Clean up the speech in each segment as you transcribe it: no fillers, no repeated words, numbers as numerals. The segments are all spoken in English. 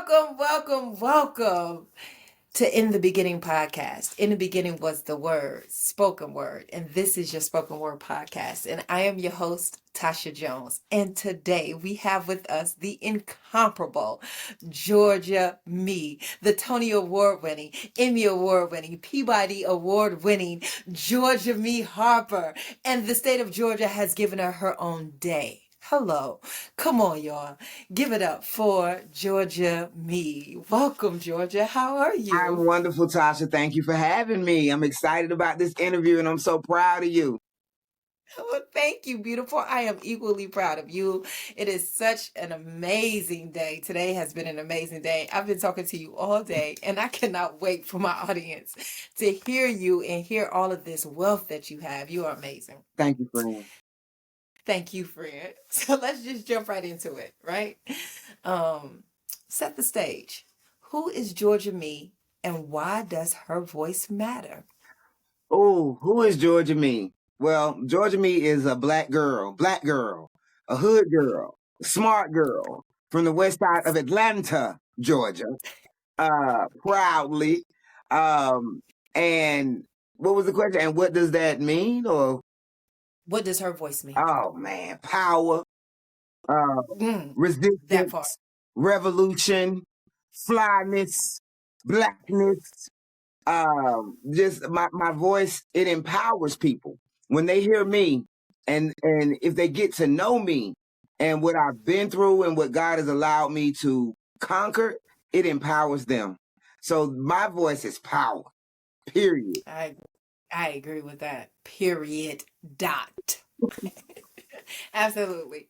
Welcome to In the Beginning podcast. In the beginning was the word, spoken word, and this is your spoken word podcast. And I am your host, Tasha Jones. And today we have with us the incomparable Georgia Me, the Tony Award winning, Emmy Award winning, Peabody Award winning Georgia Me Harper. And the state of Georgia has given her her own day. Hello. Come on, y'all. Give it up for Georgia Me. Welcome, Georgia. How are you? I'm wonderful, Tasha. Thank you for having me. I'm excited about this interview and I'm so proud of you. Well, thank you, beautiful. I am equally proud of you. It is such an amazing day. Today has been an amazing day. I've been talking to you all day, and I cannot wait for my audience to hear you and hear all of this wealth that you have. You are amazing. Thank you, friend. Thank you, friend. So let's just jump right into it, right? Set the stage. Who is Georgia Me, and why does her voice matter? Oh, who is Georgia Me? Well, Georgia Me is a black girl, a hood girl, a smart girl from the west side of Atlanta, Georgia, proudly. And what was the question? And what does that mean? Or what does her voice mean? Oh man, power, that part. resistance, revolution, flyness, blackness. Just my voice, it empowers people when they hear me, and if they get to know me and what I've been through and what God has allowed me to conquer, it empowers them. So my voice is power. Period. I agree with that. Period. Dot. Absolutely.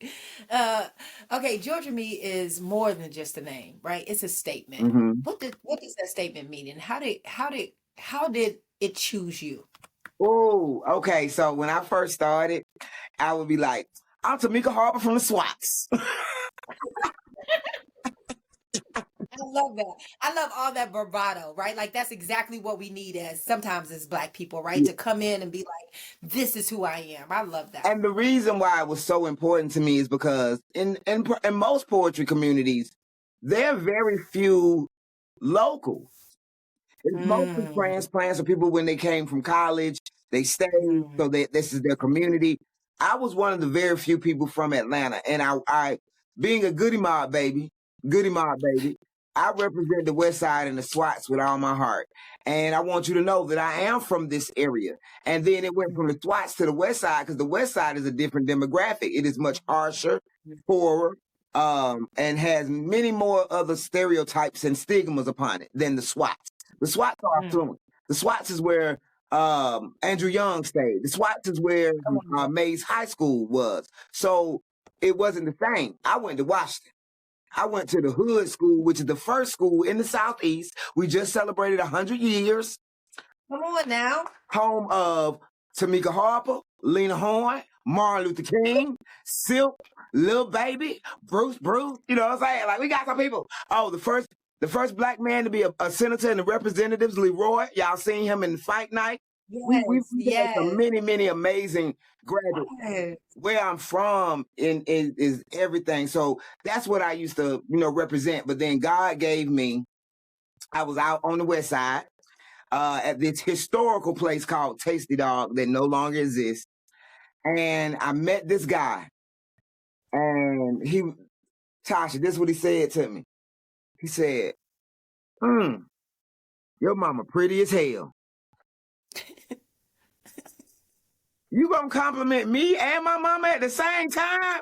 Okay, Georgia Me is more than just a name, right? It's a statement. Mm-hmm. What does that statement mean, and how did it choose you? Oh, okay. So when I first started, I would be like, I'm Tamika Harper from the SWATs. I love that. I love all that bravado, right? Like that's exactly what we need sometimes as Black people, right? Yeah. To come in and be like, this is who I am. I love that. And the reason why it was so important to me is because in most poetry communities, there are very few locals. It's mostly transplants or people when they came from college, they stayed, so this is their community. I was one of the very few people from Atlanta, and I being a goody mob baby, I represent the West Side and the SWATs with all my heart. And I want you to know that I am from this area. And then it went from the SWATs to the West Side because the West Side is a different demographic. It is much harsher, poorer, and has many more other stereotypes and stigmas upon it than the SWATs. The SWATs are affluent. The SWATs is where Andrew Young stayed. The SWATs is where Mays High School was. So it wasn't the same. I went to Washington. I went to the Hood School, which is the first school in the Southeast. We just celebrated 100 years. Come on now. Home of Tamika Harper, Lena Horne, Martin Luther King, Silk, Lil Baby, Bruce, you know what I'm saying? Like, we got some people. Oh, the first Black man to be a senator in the representatives, Leroy. Y'all seen him in Fight Night? We had some many amazing graduates. Yes. Where I'm from is everything. So that's what I used to, represent. But then God gave me, I was out on the West Side at this historical place called Tasty Dog that no longer exists. And I met this guy. And Tasha, this is what he said to me. He said, your mama pretty as hell. You gonna compliment me and my mama at the same time?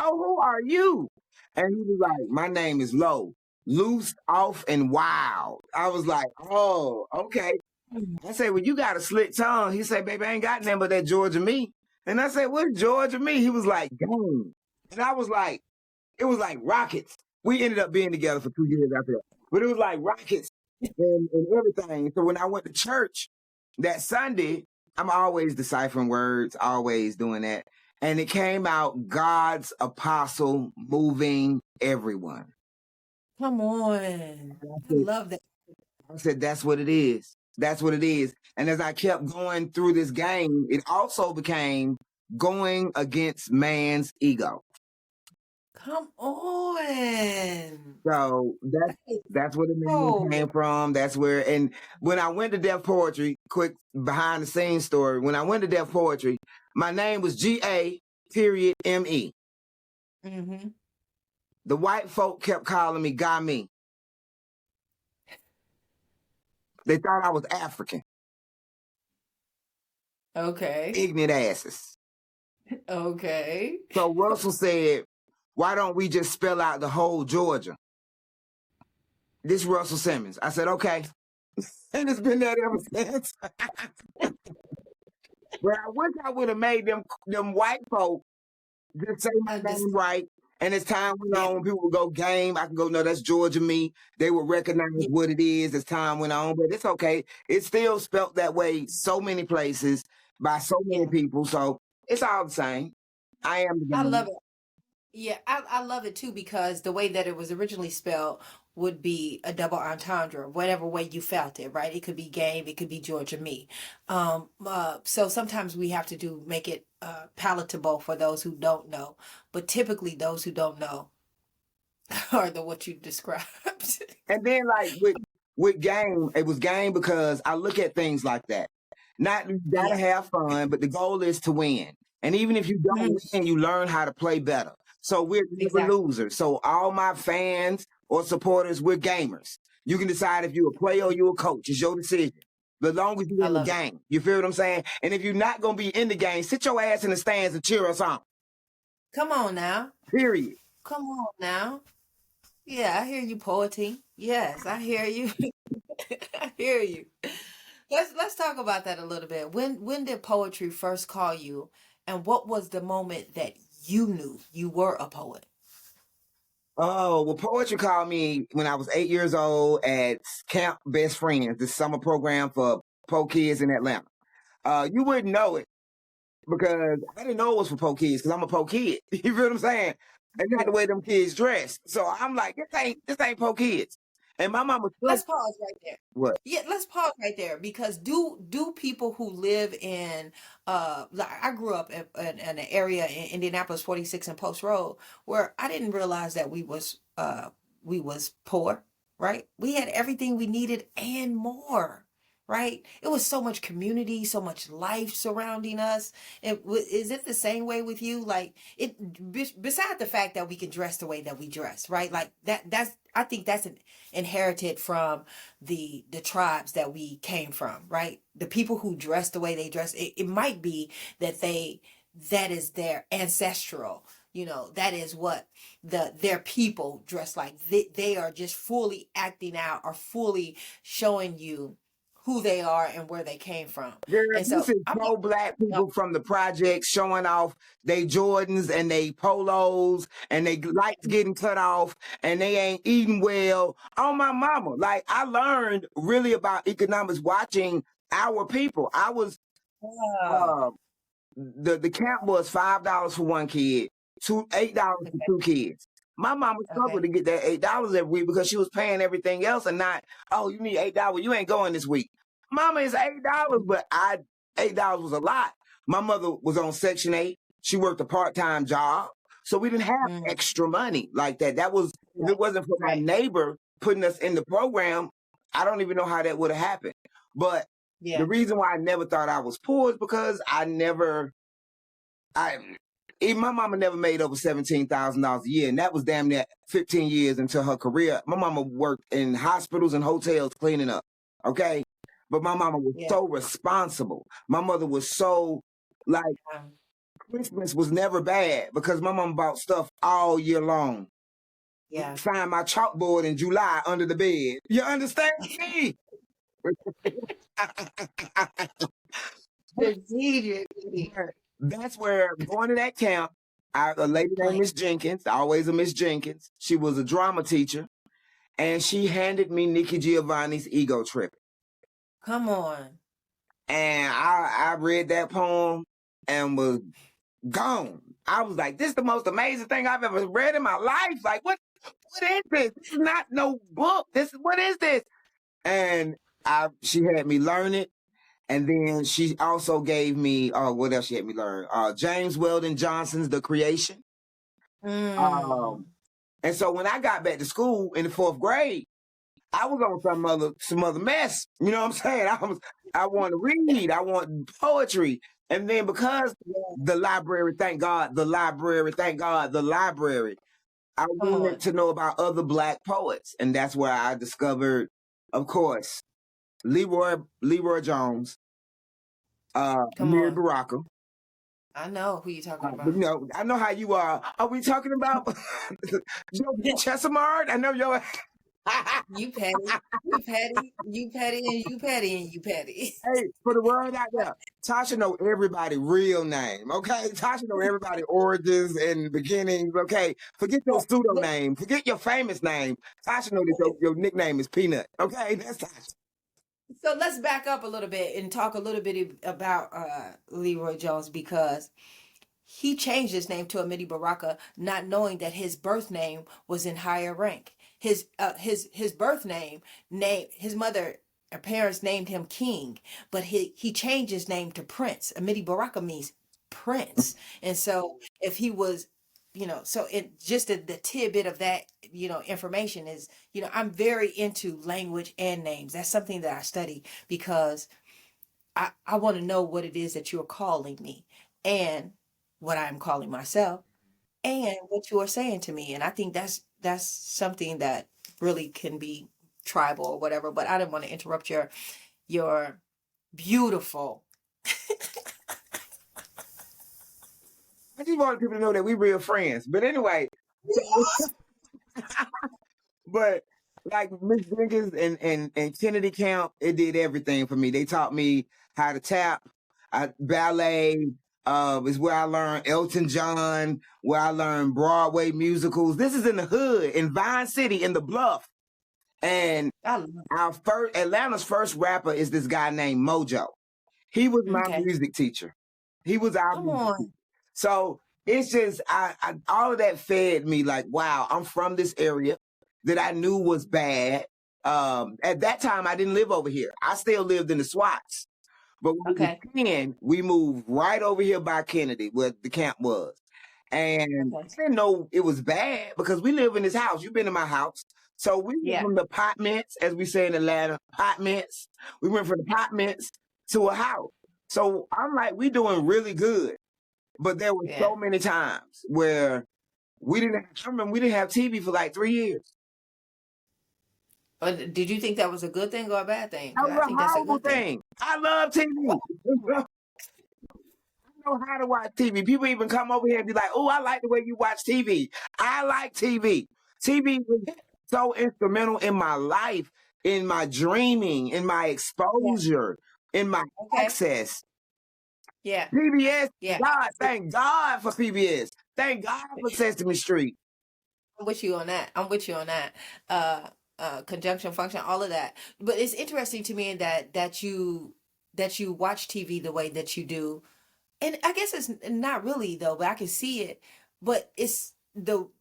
Oh, who are you? And he was like, my name is Lo, loose, off, and wild. I was like, oh, okay. I said, well, you got a slick tongue. He said, baby, I ain't got nothing but that Georgia Me. And I said, what's Georgia Me? He was like, dang. And I was like, it was like rockets. We ended up being together for 2 years after that. But it was like rockets and everything. So when I went to church that Sunday, I'm always deciphering words, always doing that. And it came out, God's apostle moving everyone. Come on. I love that. I said, that's what it is. That's what it is. And as I kept going through this game, it also became going against man's ego. Come on. So That is that's where the name so came from. That's where, and when I went to Deaf Poetry, quick behind the scenes story. When I went to Deaf Poetry, my name was GA period ME. mm-hmm. The white folk kept calling me Guy Me. They thought I was African. Okay. Ignorant asses. Okay. So Russell said, why don't we just spell out the whole Georgia? This Russell Simmons. I said, okay. And it's been that ever since. But I wish I would have made them white folk just say my name Understand. right. And as time went Yeah. on, when people would go game, I can go, no, that's Georgia me. They would recognize Yeah. what it is as time went on. But it's okay. It's still spelt that way so many places by so many Yeah. people. So it's all the same. I am the I game. love it. Yeah, I love it too because the way that it was originally spelled would be a double entendre, whatever way you felt it, right? It could be game, it could be Georgia me. So sometimes we have to make it palatable for those who don't know, but typically those who don't know are the what you described. And then like with game, it was game because I look at things like that. Not you Yeah, gotta have fun, but the goal is to win. And even if you don't mm, win, you learn how to play better. So we're never exactly. losers. So all my fans or supporters, we're gamers. You can decide if you're a player or you're a coach. It's your decision. But as long as you're I in the love it. game. You feel what I'm saying? And if you're not gonna be in the game, sit your ass in the stands and cheer us on. Come on now. Period. Come on now. Yeah, I hear you, poeting. Yes, I hear you. I hear you. Let's talk about that a little bit. When did poetry first call you, and what was the moment that you knew you were a poet? Oh, well, poetry called me when I was 8 years old at Camp Best Friends, the summer program for po kids in Atlanta. You wouldn't know it because I didn't know it was for po kids because I'm a po kid. You feel what I'm saying? And not the way them kids dress. So I'm like, this ain't po kids. And my mama Let's still pause right there. what? Yeah, let's pause right there because do people who live in like I grew up in an area in Indianapolis 46 and Post Road where I didn't realize that we was poor, right? We had everything we needed and more, right? It was so much community, so much life surrounding us. And is it the same way with you? Like beside the fact that we can dress the way that we dress, right? Like that's I think that's inherited from the tribes that we came from, right? The people who dress the way they dress, it might be that that is their ancestral, that is what their people dress like. They are just fully acting out or fully showing you who they are and where they came from. Girl, And this so is I'm not, pro-black no, people from the projects showing off they Jordans and they polos and they lights getting cut off and they ain't eating well. On my mama. Like I learned really about economics watching our people. I was oh, uh, the camp was $5 for one kid, $8 for okay, two kids. My mama struggled okay, to get that $8 every week because she was paying everything else and not, oh, you need $8. You ain't going this week. Mama is $8, but $8 was a lot. My mother was on Section 8. She worked a part-time job. So we didn't have mm, extra money like that. That was if it right, wasn't for my right, neighbor putting us in the program, I don't even know how that would have happened. But the yeah, reason why I never thought I was poor is because I even my mama never made over $17,000 a year, and that was damn near 15 years into her career. My mama worked in hospitals and hotels cleaning up. Okay. But my mama was yeah, so responsible. My mother was so like um, Christmas was never bad because my mama bought stuff all year long. yeah. Find my chalkboard in July under the bed. You understand me? Strategically That's where going to that camp, a lady named playing. Miss Jenkins, always a Miss Jenkins. She was a drama teacher, and she handed me Nikki Giovanni's Ego Trip. Come on. And I read that poem and was gone. I was like, this is the most amazing thing I've ever read in my life. Like, what is this? This is not no book. What is this? And she had me learn it. And then she also gave me, what else she had me learn? James Weldon Johnson's The Creation. Mm. Um, and so when I got back to school in the 4th grade, I was on some other mess. You know what I'm saying? I want to read. I want poetry. And then because Yeah. the library, thank God, the library, thank God, the library, I Come wanted on. to know about other Black poets. And that's where I discovered, of course, Leroy Jones, Come Amiri on. Baraka. I know who you're talking But, about. you know, I know how you are. Are we talking about Joe Chesimard? I know your You petty. You petty. You petty and you petty and you petty. Hey, for the world out there, Tasha know everybody real name, okay? Tasha know everybody origins and beginnings, okay? Forget your But, pseudo but, name. Forget your famous name. Tasha know that your nickname is Peanut, okay? That's Tasha. so let's back up a little bit and talk a little bit about Leroy Jones, because he changed his name to Amiri Baraka, not knowing that his birth name was in higher rank. His birth name his mother parents named him King, but he changed his name to Prince. Amiri Baraka means prince, and so if he was, so it just the tidbit of that, information is, I'm very into language and names. That's something that I study because I want to know what it is that you're calling me and what I'm calling myself and what you are saying to me. And I think that's something that really can be tribal or whatever. But I didn't want to interrupt your beautiful. I just wanted people to know that we real friends. But anyway, but like Miss Jenkins and Kennedy Camp, it did everything for me. They taught me how to tap, ballet, is where I learned Elton John, where I learned Broadway musicals. This is in the hood, in Vine City, in the Bluff. And I love Atlanta's first rapper is this guy named Mojo. He was it. my Okay. music teacher. He was our Come music teacher. on. So it's just all of that fed me like, wow, I'm from this area that I knew was bad. At that time, I didn't live over here. I still lived in the Swats. But when we Okay. were 10, we moved right over here by Kennedy, where the camp was. And Okay. I didn't know it was bad because we live in this house. You've been in my house. So we went Yeah. from the apartments, as we say in Atlanta, apartments. We went from the apartments to a house. So I'm like, we doing really good. But there were Yeah. so many times where I remember we didn't have TV for like 3 years. But did you think that was a good thing or a bad thing? That Because I was think a that's a horrible good thing. thing. I love TV. Know how to watch TV. People even come over here and be like, "Oh, I like the way you watch TV." I like TV. TV was so instrumental in my life, in my dreaming, in my Yeah. exposure, in my Okay. access. Yeah. PBS, Yeah. God, thank God for PBS. Thank God for Sesame Street. I'm with you on that. I'm with you on that. Uh, conjunction function, all of that. But it's interesting to me that you watch TV the way that you do, and I guess it's not really though, but I can see it. But it's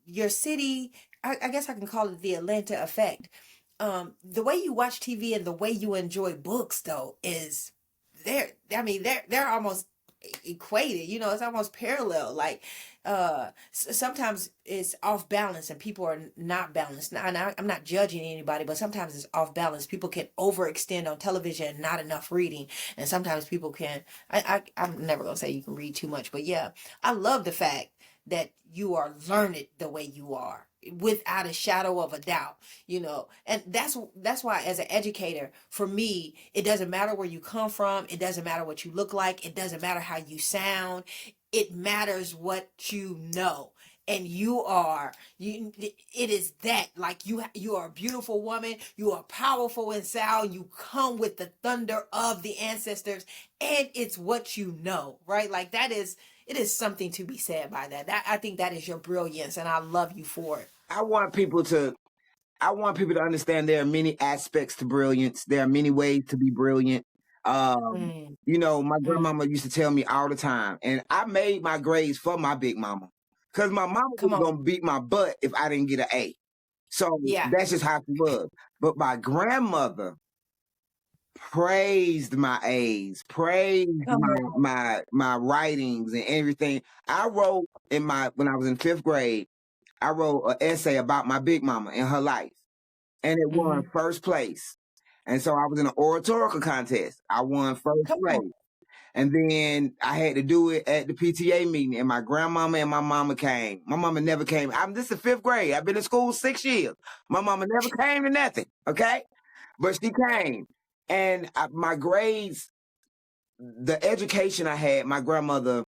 your city. I guess I can call it the Atlanta effect. The way you watch TV and the way you enjoy books though is they're. I mean, they're almost equated. It's almost parallel. Like sometimes it's off balance and people are not balanced. Now, and I'm not judging anybody, but sometimes it's off balance. People can overextend on television and not enough reading, and sometimes people can. I'm never gonna say you can read too much, but yeah, I love the fact that you are learned the way you are without a shadow of a doubt, and that's why as an educator, for me, it doesn't matter where you come from, it doesn't matter what you look like, it doesn't matter how you sound, it matters what you know. And it is that, like, you are a beautiful woman, you are powerful in sound, you come with the thunder of the ancestors, and it's what you know, right? Like, it is something to be said by that. I think that is your brilliance, and I love you for it. I want people to understand there are many aspects to brilliance. There are many ways to be brilliant. Um, Mm, my mm. grandmama used to tell me all the time, and I made my grades for my big mama because my mama was Come on. gonna beat my butt if I didn't get an A. So Yeah. that's just how she was. But my grandmother praised my A's, praised Come on. my writings and everything. I wrote when I was in 5th grade. I wrote an essay about my big mama and her life, and it won first place. And so I was in an oratorical contest. I won first Come on. place. And then I had to do it at the PTA meeting, and my grandmama and my mama came. My mama never came. This is 5th grade. I've been in school 6 years. My mama never came to nothing, okay? But she came. And my grades, the education I had, my grandmother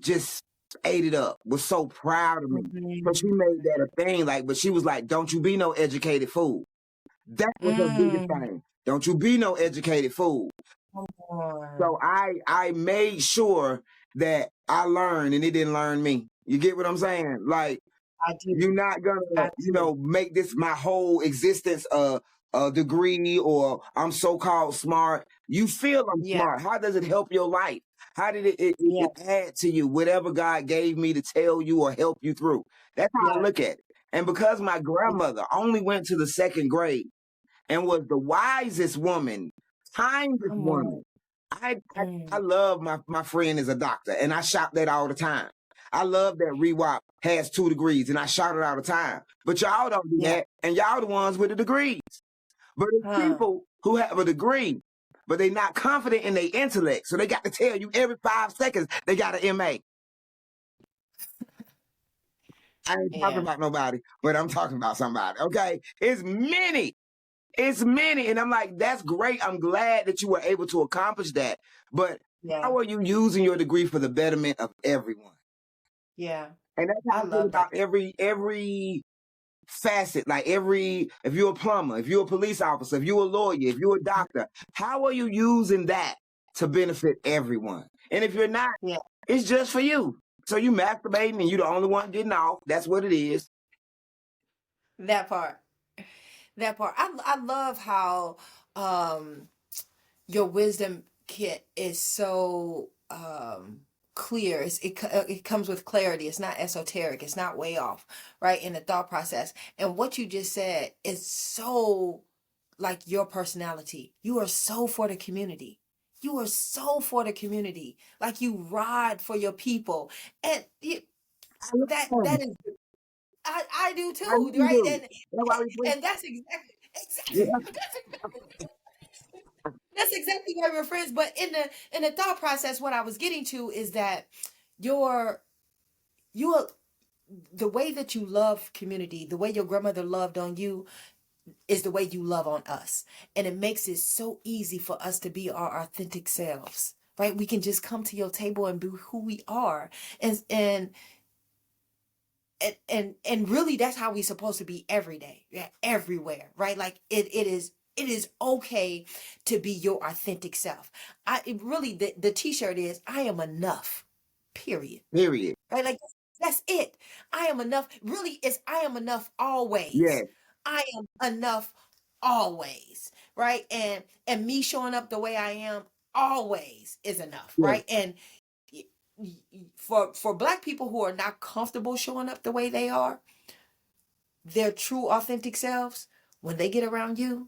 just ate it up, was so proud of me. So she made that a thing, but she was like, don't you be no educated fool. That was her biggest thing. Don't you be no educated fool. So I made sure that I learned and it didn't learn me. You get what I'm saying? Like, I do. you're not gonna, make this my whole existence a degree, or I'm so-called smart. You feel I'm smart. How does it help your life? How did it add to you? Whatever God gave me to tell you or help you through. That's how I look at it. And because my grandmother only went to the 2nd grade and was the wisest woman, kindest woman. I love my friend is a doctor, and I shout that all the time. I love that Rewop has 2 degrees, and I shout it all the time. But y'all don't do that, and y'all the ones with the degrees. But it's people who have a degree, but they're not confident in their intellect, so they got to tell you every 5 seconds they got an MA. I ain't talking about nobody, but I'm talking about somebody, okay? It's many. And I'm like, that's great. I'm glad that you were able to accomplish that. But how are you using your degree for the betterment of everyone? Yeah. And that's how I feel about every facet. If you're a plumber, if you're a police officer, if you're a lawyer, if you're a doctor, how are you using that to benefit everyone? And if you're not, it's just for you. So you masturbating and you're the only one getting off. That's what it is. That part. I love how your wisdom kit is so clear. It comes with clarity. It's not esoteric. It's not way off, right, in the thought process. And what you just said is so like your personality. You are so for the community. You are so for the community. Like you ride for your people. And that is I do too, right? And that's exactly that's exactly why we're friends. But in the thought process, what I was getting to is that your the way that you love community, the way your grandmother loved on you, is the way you love on us. And it makes it so easy for us to be our authentic selves, right? We can just come to your table and be who we are. And really that's how we're supposed to be every day, everywhere, right? Like it is okay to be your authentic self. The t-shirt is I am enough, period, right? Like that's it. I am enough. Really, it's I am enough always. I am enough always, right? And me showing up the way I am always is enough, right? And for Black people who are not comfortable showing up the way they are, their true authentic selves, when they get around you,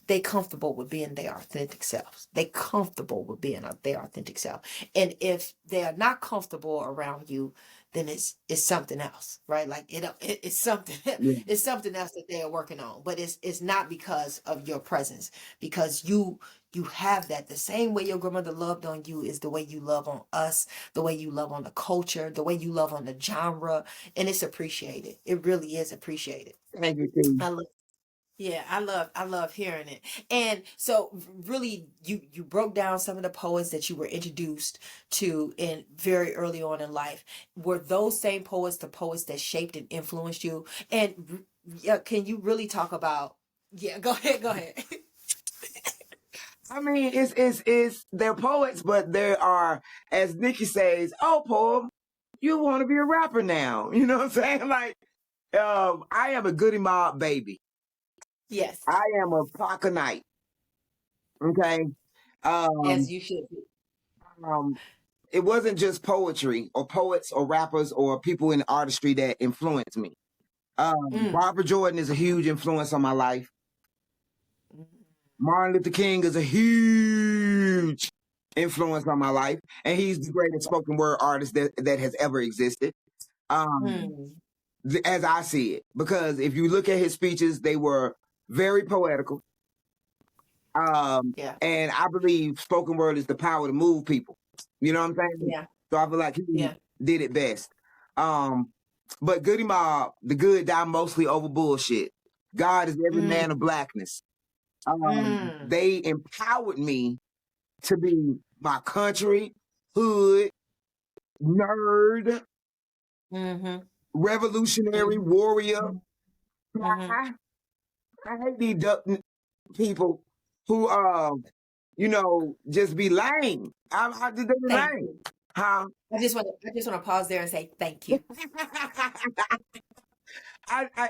they comfortable with being their authentic selves. They comfortable with being their authentic self. And if they are not comfortable around you, then it's something else, right? Like it's something it's something else that they are working on. But it's not because of your presence, because you have that. The same way your grandmother loved on you is the way you love on us, the way you love on the culture, the way you love on the genre, and it's appreciated. It really is appreciated. Thank you. I love hearing it. And so really you broke down some of the poets that you were introduced to in very early on in life. Were those same poets the poets that shaped and influenced you? And can you really talk about go ahead. I mean, it's they're poets, but there are, as Nikki says, oh, poem, you want to be a rapper now. You know what I'm saying? Like, I am a Goody Mob baby. Yes. I am a Pocketite. Okay. As you should be. It wasn't just poetry or poets or rappers or people in artistry that influenced me. Barbara Jordan is a huge influence on my life. Martin Luther King is a huge influence on my life, and he's the greatest spoken word artist that has ever existed. As I see it, because if you look at his speeches, they were very poetical. Yeah. And I believe spoken word is the power to move people. You know what I'm saying? Yeah. So I feel like he Yeah. did it best. But Goody Mob, the good die mostly over bullshit. God is every man of blackness. They empowered me to be my country, hood, nerd, revolutionary warrior. I hate these people who just be lame. I just they be Thank lame. you. Huh? I just want to pause there and say thank you.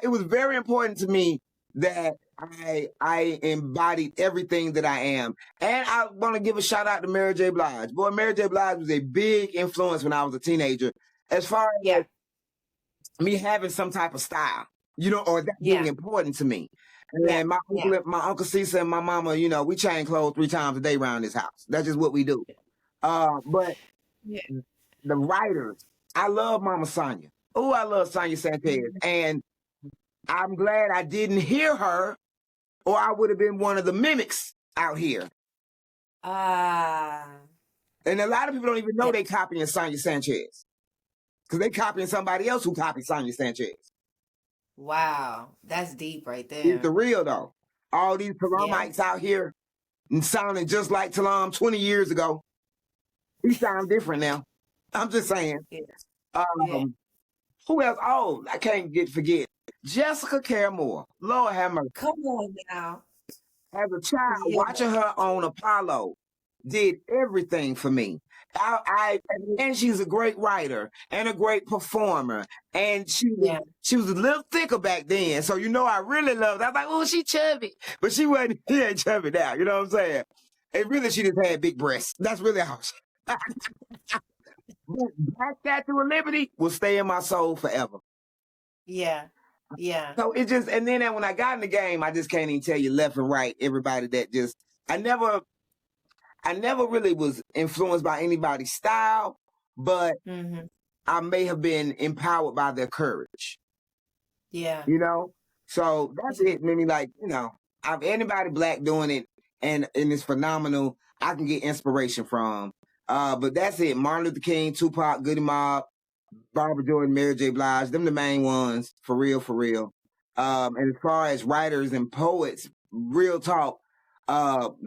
It was very important to me that I embodied everything that I am. And I want to give a shout out to Mary J. Blige. Boy, Mary J. Blige was a big influence when I was a teenager, as far as me having some type of style, or that being important to me. And my uncle Cecil and my mama, we change clothes 3 times a day around this house. That's just what we do. But the writers, I love Mama Sonia. Oh, I love Sonia Sanchez. And I'm glad I didn't hear her, or I would have been one of the mimics out here. And a lot of people don't even know they copying Sonia Sanchez, because they copying somebody else who copied Sonia Sanchez. Wow, that's deep right there. It's the real though. All these Talamites out here and sounding just like Talam 20 years ago. He sound different now. I'm just saying. Who else? Oh, I can't forget. Jessica Caramore. Lord have mercy. Come on now. As a child, watching her on Apollo did everything for me. And she's a great writer and a great performer. And she was a little thicker back then. So I really loved her. I was like, oh, she chubby. But she ain't chubby now. You know what I'm saying? And really, she just had big breasts. That's really how she Black Statue of Liberty will stay in my soul forever. Yeah. So it just, and then when I got in the game, I just can't even tell you left and right, everybody that just, I never really was influenced by anybody's style, but I may have been empowered by their courage. Yeah. So that's it. Maybe I've anybody black doing it and it's phenomenal. I can get inspiration from. But that's it. Martin Luther King, Tupac, Goody Mob, Barbara Jordan, Mary J. Blige, them the main ones, for real, for real. And as far as writers and poets, real talk,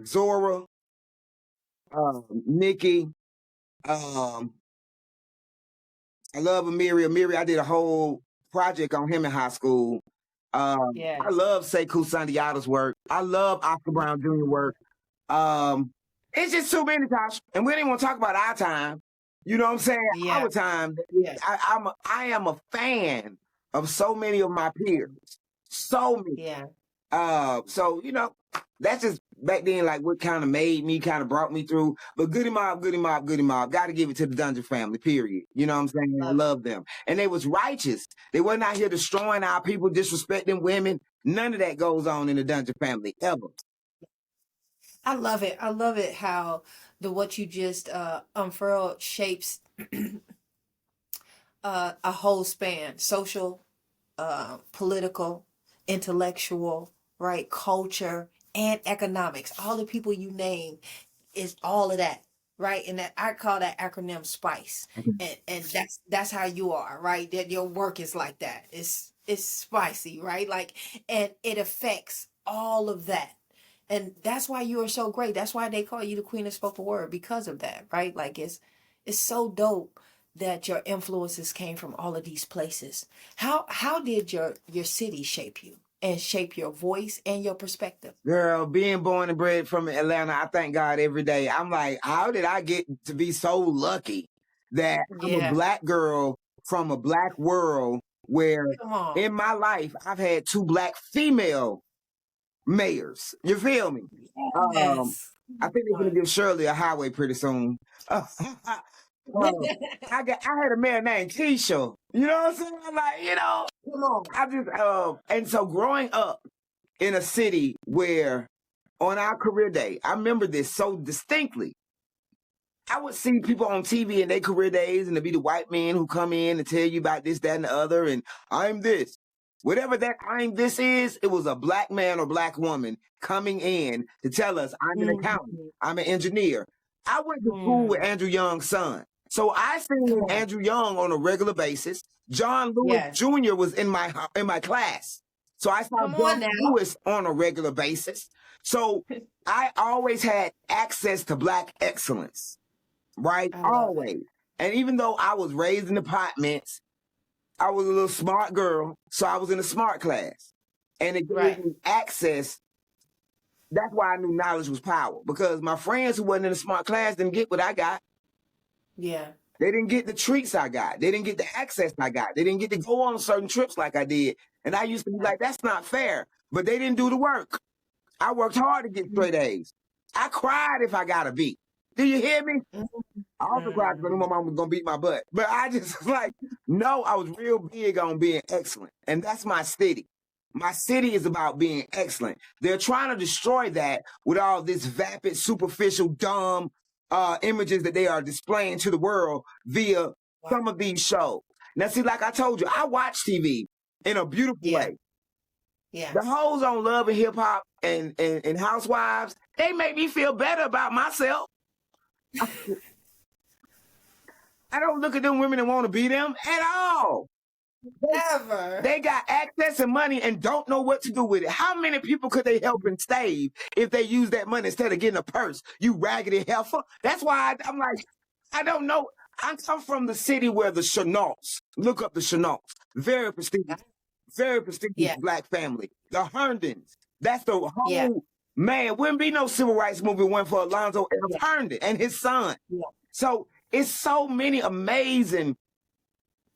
Zora, Nikki, I love Amiri. Amiri, I did a whole project on him in high school. I love Sekou Sandiata's work. I love Oscar Brown Jr. work. It's just too many times, and we didn't want to talk about our time. You know what I'm saying? Our time. I am a fan of so many of my peers. So many. So that's just back then, like what kind of made me, kind of brought me through. But Goody Mob. Got to give it to the Dungeon family, period. You know what I'm saying? I love them. And they was righteous. They wasn't out here destroying our people, disrespecting women. None of that goes on in the Dungeon family, ever. I love it. I love it how what you just unfurled shapes a whole span, social, political, intellectual, right, culture, and economics. All the people you name is all of that, right? And that I call that acronym SPICE. And that's how you are, right? That your work is like that. It's spicy, right? Like, and it affects all of that. And that's why you are so great. That's why they call you the queen of spoken word, because of that, right? Like it's so dope that your influences came from all of these places. How did your city shape you and shape your voice and your perspective? Girl, being born and bred from Atlanta, I thank God every day. I'm like, how did I get to be so lucky that I'm a black girl from a black world where in my life I've had 2 black female mayors. You feel me? Yes. I think they're gonna give Shirley a highway pretty soon. I had a mayor named Keisha. You know what I'm saying? Like, Come on. I just and so growing up in a city where on our career day, I remember this so distinctly. I would see people on TV in their career days, and it'd be the white men who come in and tell you about this, that, and the other, and I'm this. Whatever that I'm this is, it was a black man or black woman coming in to tell us I'm an accountant, Mm-hmm. I'm an engineer. I went to school with Andrew Young's son. So I seen Come on. Andrew Young on a regular basis. John Lewis Yes. Jr. was in my class. So I saw Come on John now. Lewis on a regular basis. So I always had access to black excellence. Right? I love it. Always. And even though I was raised in apartments, I was a little smart girl. So I was in a smart class. And it gave Right. me access. That's why I knew knowledge was power. Because my friends who wasn't in a smart class didn't get what I got. Yeah. They didn't get the treats I got. They didn't get the access I got. They didn't get to go on certain trips like I did. And I used to be like, that's not fair. But they didn't do the work. I worked hard to get straight A's. I cried if I got a B. Do you hear me? I also cried because I knew my mom was going to beat my butt. But I just like, no, I was real big on being excellent. And that's my city. My city is about being excellent. They're trying to destroy that with all this vapid, superficial, dumb images that they are displaying to the world via some of these shows. Now, see, like I told you, I watch TV in a beautiful way. Yes. The hoes on Love and Hip Hop and Housewives, they make me feel better about myself. I don't look at them women and want to be them at all. Never. They got access and money and don't know what to do with it. How many people could they help and save if they use that money instead of getting a purse? You raggedy heifer. That's why I'm like, I don't know. I come from the city where the Chenaults, look up the Chenaults, very prestigious black family. The Herndons, that's the whole, man, wouldn't be no civil rights movement one for Alonzo L. Herndon and his son. So it's so many amazing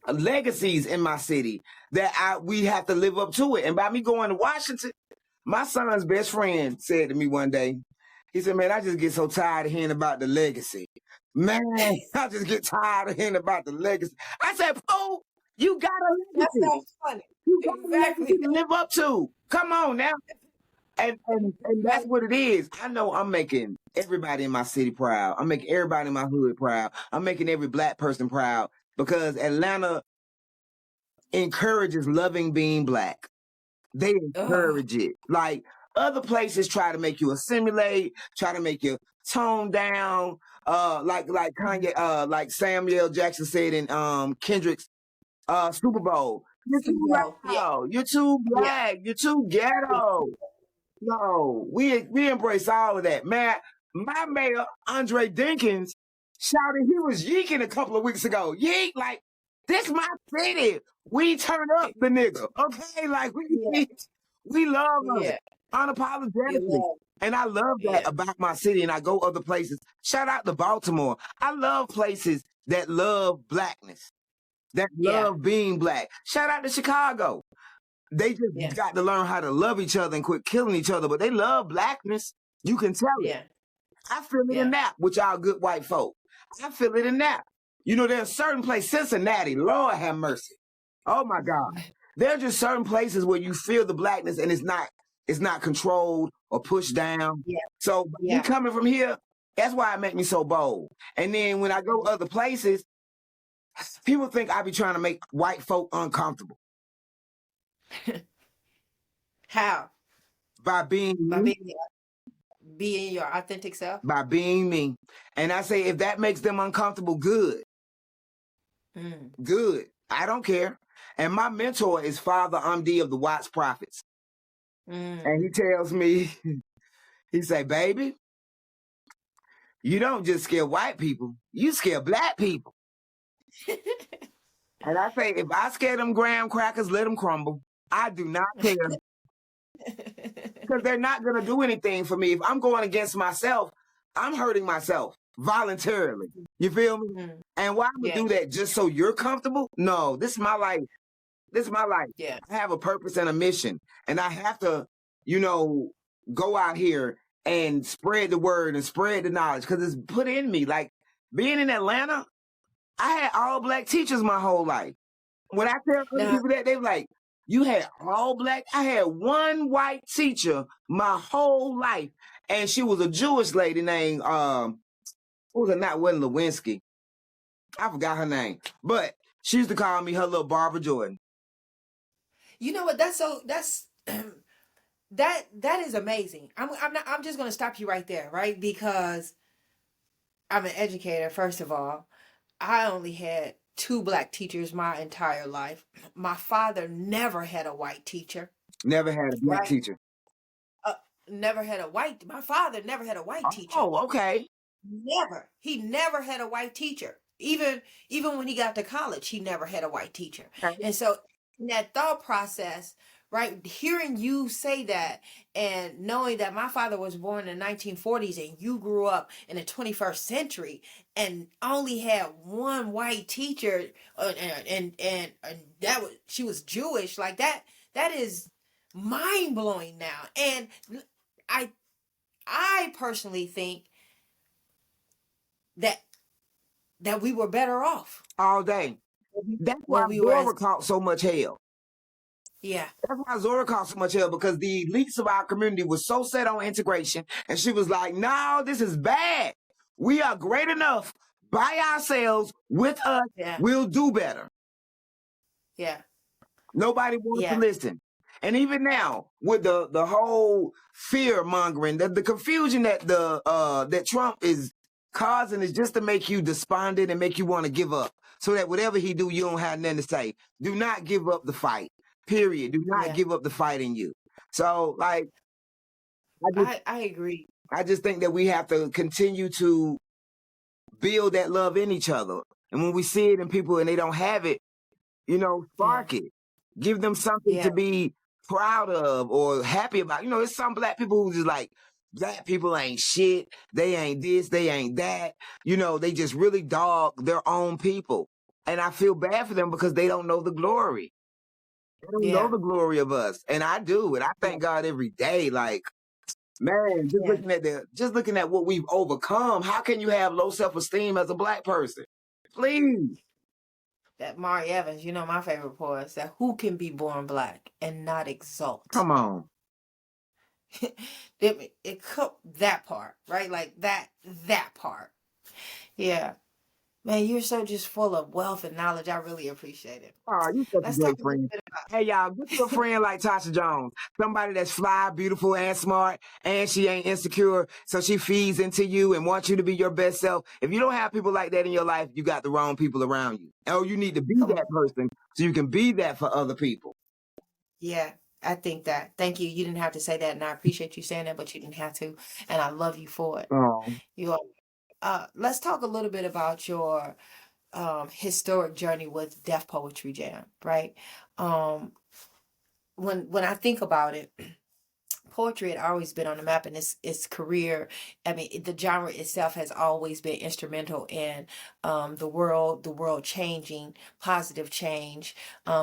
legacies in my city that we have to live up to it. And by me going to Washington, my son's best friend said to me one day, he said, man, I just get so tired of hearing about the legacy. Man, I just get tired of hearing about the legacy. I said, oh, you got a legacy. That's so funny. You got a legacy to live up to. Come on now. And that's what it is. I know I'm making everybody in my city proud. I'm making everybody in my hood proud. I'm making every black person proud because Atlanta encourages loving being black. They encourage it. Like other places try to make you assimilate, try to make you tone down. Like Kanye, like Samuel Jackson said in Kendrick's Super Bowl. You're too loud. You're too black. You're too ghetto. No, we embrace all of that. Man, my mayor, Andre Dinkins, shouted he was yeeking a couple of weeks ago. Yeek, like, this my city. We turn up the nigga. Okay? Like, we love it. Unapologetically. And I love that about my city, and I go other places. Shout out to Baltimore. I love places that love blackness, that love being black. Shout out to Chicago. They just got to learn how to love each other and quit killing each other, but they love blackness. You can tell it. I feel it in that with y'all good white folk. I feel it in that. You know, there's certain places, Cincinnati, Lord have mercy. Oh my God. There are just certain places where you feel the blackness and it's not controlled or pushed down. So me coming from here, that's why it make me so bold. And then when I go other places, people think I be trying to make white folk uncomfortable. How? By being being your authentic self? By being me. And I say, if that makes them uncomfortable, good. Good. I don't care. And my mentor is Father Umdi of the Watts Prophets. And he tells me, he say, baby, you don't just scare white people, you scare black people. And I say, if I scare them graham crackers, let them crumble. I do not care. Because they're not going to do anything for me. If I'm going against myself, I'm hurting myself voluntarily. You feel me? And why would I do that just so you're comfortable? No, this is my life. This is my life. I have a purpose and a mission. And I have to, go out here and spread the word and spread the knowledge because it's put in me. Like being in Atlanta, I had all black teachers my whole life. When I tell other people that, they were like, you had all black? I had one white teacher my whole life. And she was a Jewish lady named Who was it? Not Willie Lewinsky. I forgot her name, but she used to call me her little Barbara Jordan. You know what? That's that is amazing. I'm just gonna stop you right there, right? Because I'm an educator, first of all. I only had 2 Black teachers my entire life. My father never had a white teacher. Never had a Black Right? teacher. Never had a white. My father never had a white teacher. Oh, okay. Never. He never had a white teacher. Even when he got to college, he never had a white teacher. Okay. And so in that thought process, right, hearing you say that and knowing that my father was born in the 1940s and you grew up in the 21st century and only had one white teacher, and that was, she was Jewish, like that is mind blowing now. And I personally think that we were better off All day. That's why when we were Zora caught so much hell. yeah. That's why Zora caught so much hell, because the elites of our community was so set on integration, and she was like, no, this is bad. We are great enough by ourselves. With us, Yeah. we'll do better. Yeah. Nobody wants to Yeah. listen. And even now, with the whole fear mongering, the confusion that that Trump is causing is just to make you despondent and make you want to give up. So that whatever he do, you don't have nothing to say. Do not give up the fight. Period. Do not Yeah. give up the fight in you. So, like, I agree. I just think that we have to continue to build that love in each other. And when we see it in people and they don't have it, you know, spark it. Give them something Yeah. to be proud of or happy about. You know, there's some Black people who just like, Black people ain't shit. They ain't this, they ain't that. You know, they just really dog their own people. And I feel bad for them because they don't know the glory. They don't know Yeah. the glory of us. And I do. And I thank God every day. Like, man, just Yeah. looking at what we've overcome. How can you have low self-esteem as a Black person? Please. That Mari Evans, you know, my favorite poet said, who can be born Black and not exult? Come on. That part, right? Like that part. Yeah. Man, you're so just full of wealth and knowledge. I really appreciate it. Oh, you such Let's a talk great a little friend. bit about Hey, y'all, get you a friend like Tasha Jones. Somebody that's fly, beautiful, and smart, and she ain't insecure, so she feeds into you and wants you to be your best self. If you don't have people like that in your life, you got the wrong people around you. Oh, you need to be that person so you can be that for other people. Yeah, I think that. Thank you. You didn't have to say that, and I appreciate you saying that, but you didn't have to, and I love you for it. Oh. Let's talk a little bit about your historic journey with Def Poetry Jam, right? When I think about it, poetry had always been on the map, and its career, I mean, the genre itself has always been instrumental in the world changing, positive change,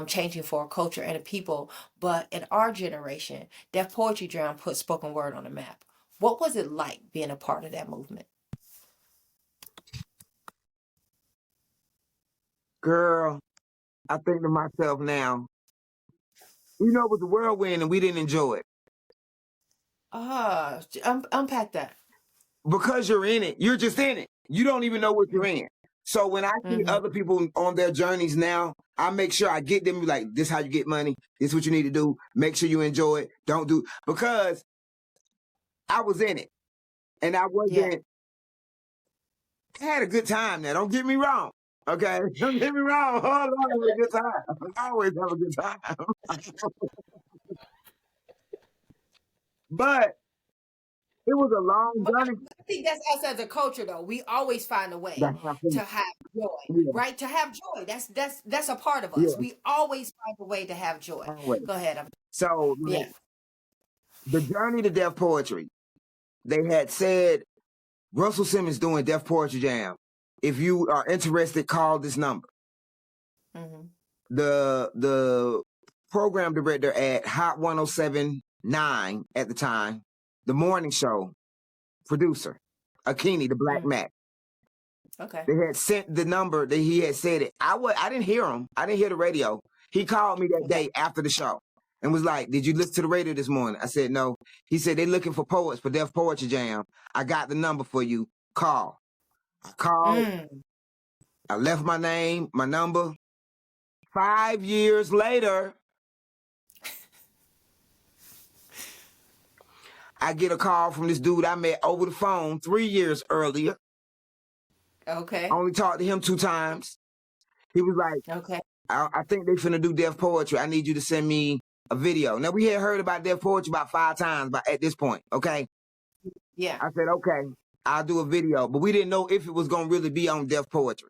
changing for a culture and a people. But in our generation, Def Poetry Jam put spoken word on the map. What was it like being a part of that movement? Girl, I think to myself now, you know, it was a whirlwind and we didn't enjoy it. Unpack that. Because you're in it. You're just in it. You don't even know what you're in. So when I see other people on their journeys now, I make sure I get them like, this is how you get money. This is what you need to do. Make sure you enjoy it. Don't do, because I was in it and I wasn't, I had a good time now. Don't get me wrong. Okay. Don't get me wrong. Oh, Lord, I had a good time. I always have a good time. But it was a long journey. I think that's us as a culture, though. We always find a way to have joy, right? To have joy. That's a part of us. We always find a way to have joy. Always. Go ahead. So, the journey to Def Poetry, they had said, Russell Simmons doing Def Poetry Jam. If you are interested, call this number. The program director at Hot 107.9 at the time, the morning show producer, Akini, the Black Mac. Okay. They had sent the number that he had said it. I didn't hear him. I didn't hear the radio. He called me that day after the show and was like, did you listen to the radio this morning? I said, no. He said, they're looking for poets for Def Poetry Jam. I got the number for you. Call. I called, Mm. I left my name, my number. 5 years later, I get a call from this dude I met over the phone 3 years earlier. Okay. I only talked to him 2 times. He was like, Okay. I think they finna do deaf poetry. I need you to send me a video. Now, we had heard about deaf poetry about 5 times at this point, okay? Yeah. I said, okay, I'll do a video. But we didn't know if it was going to really be on deaf poetry.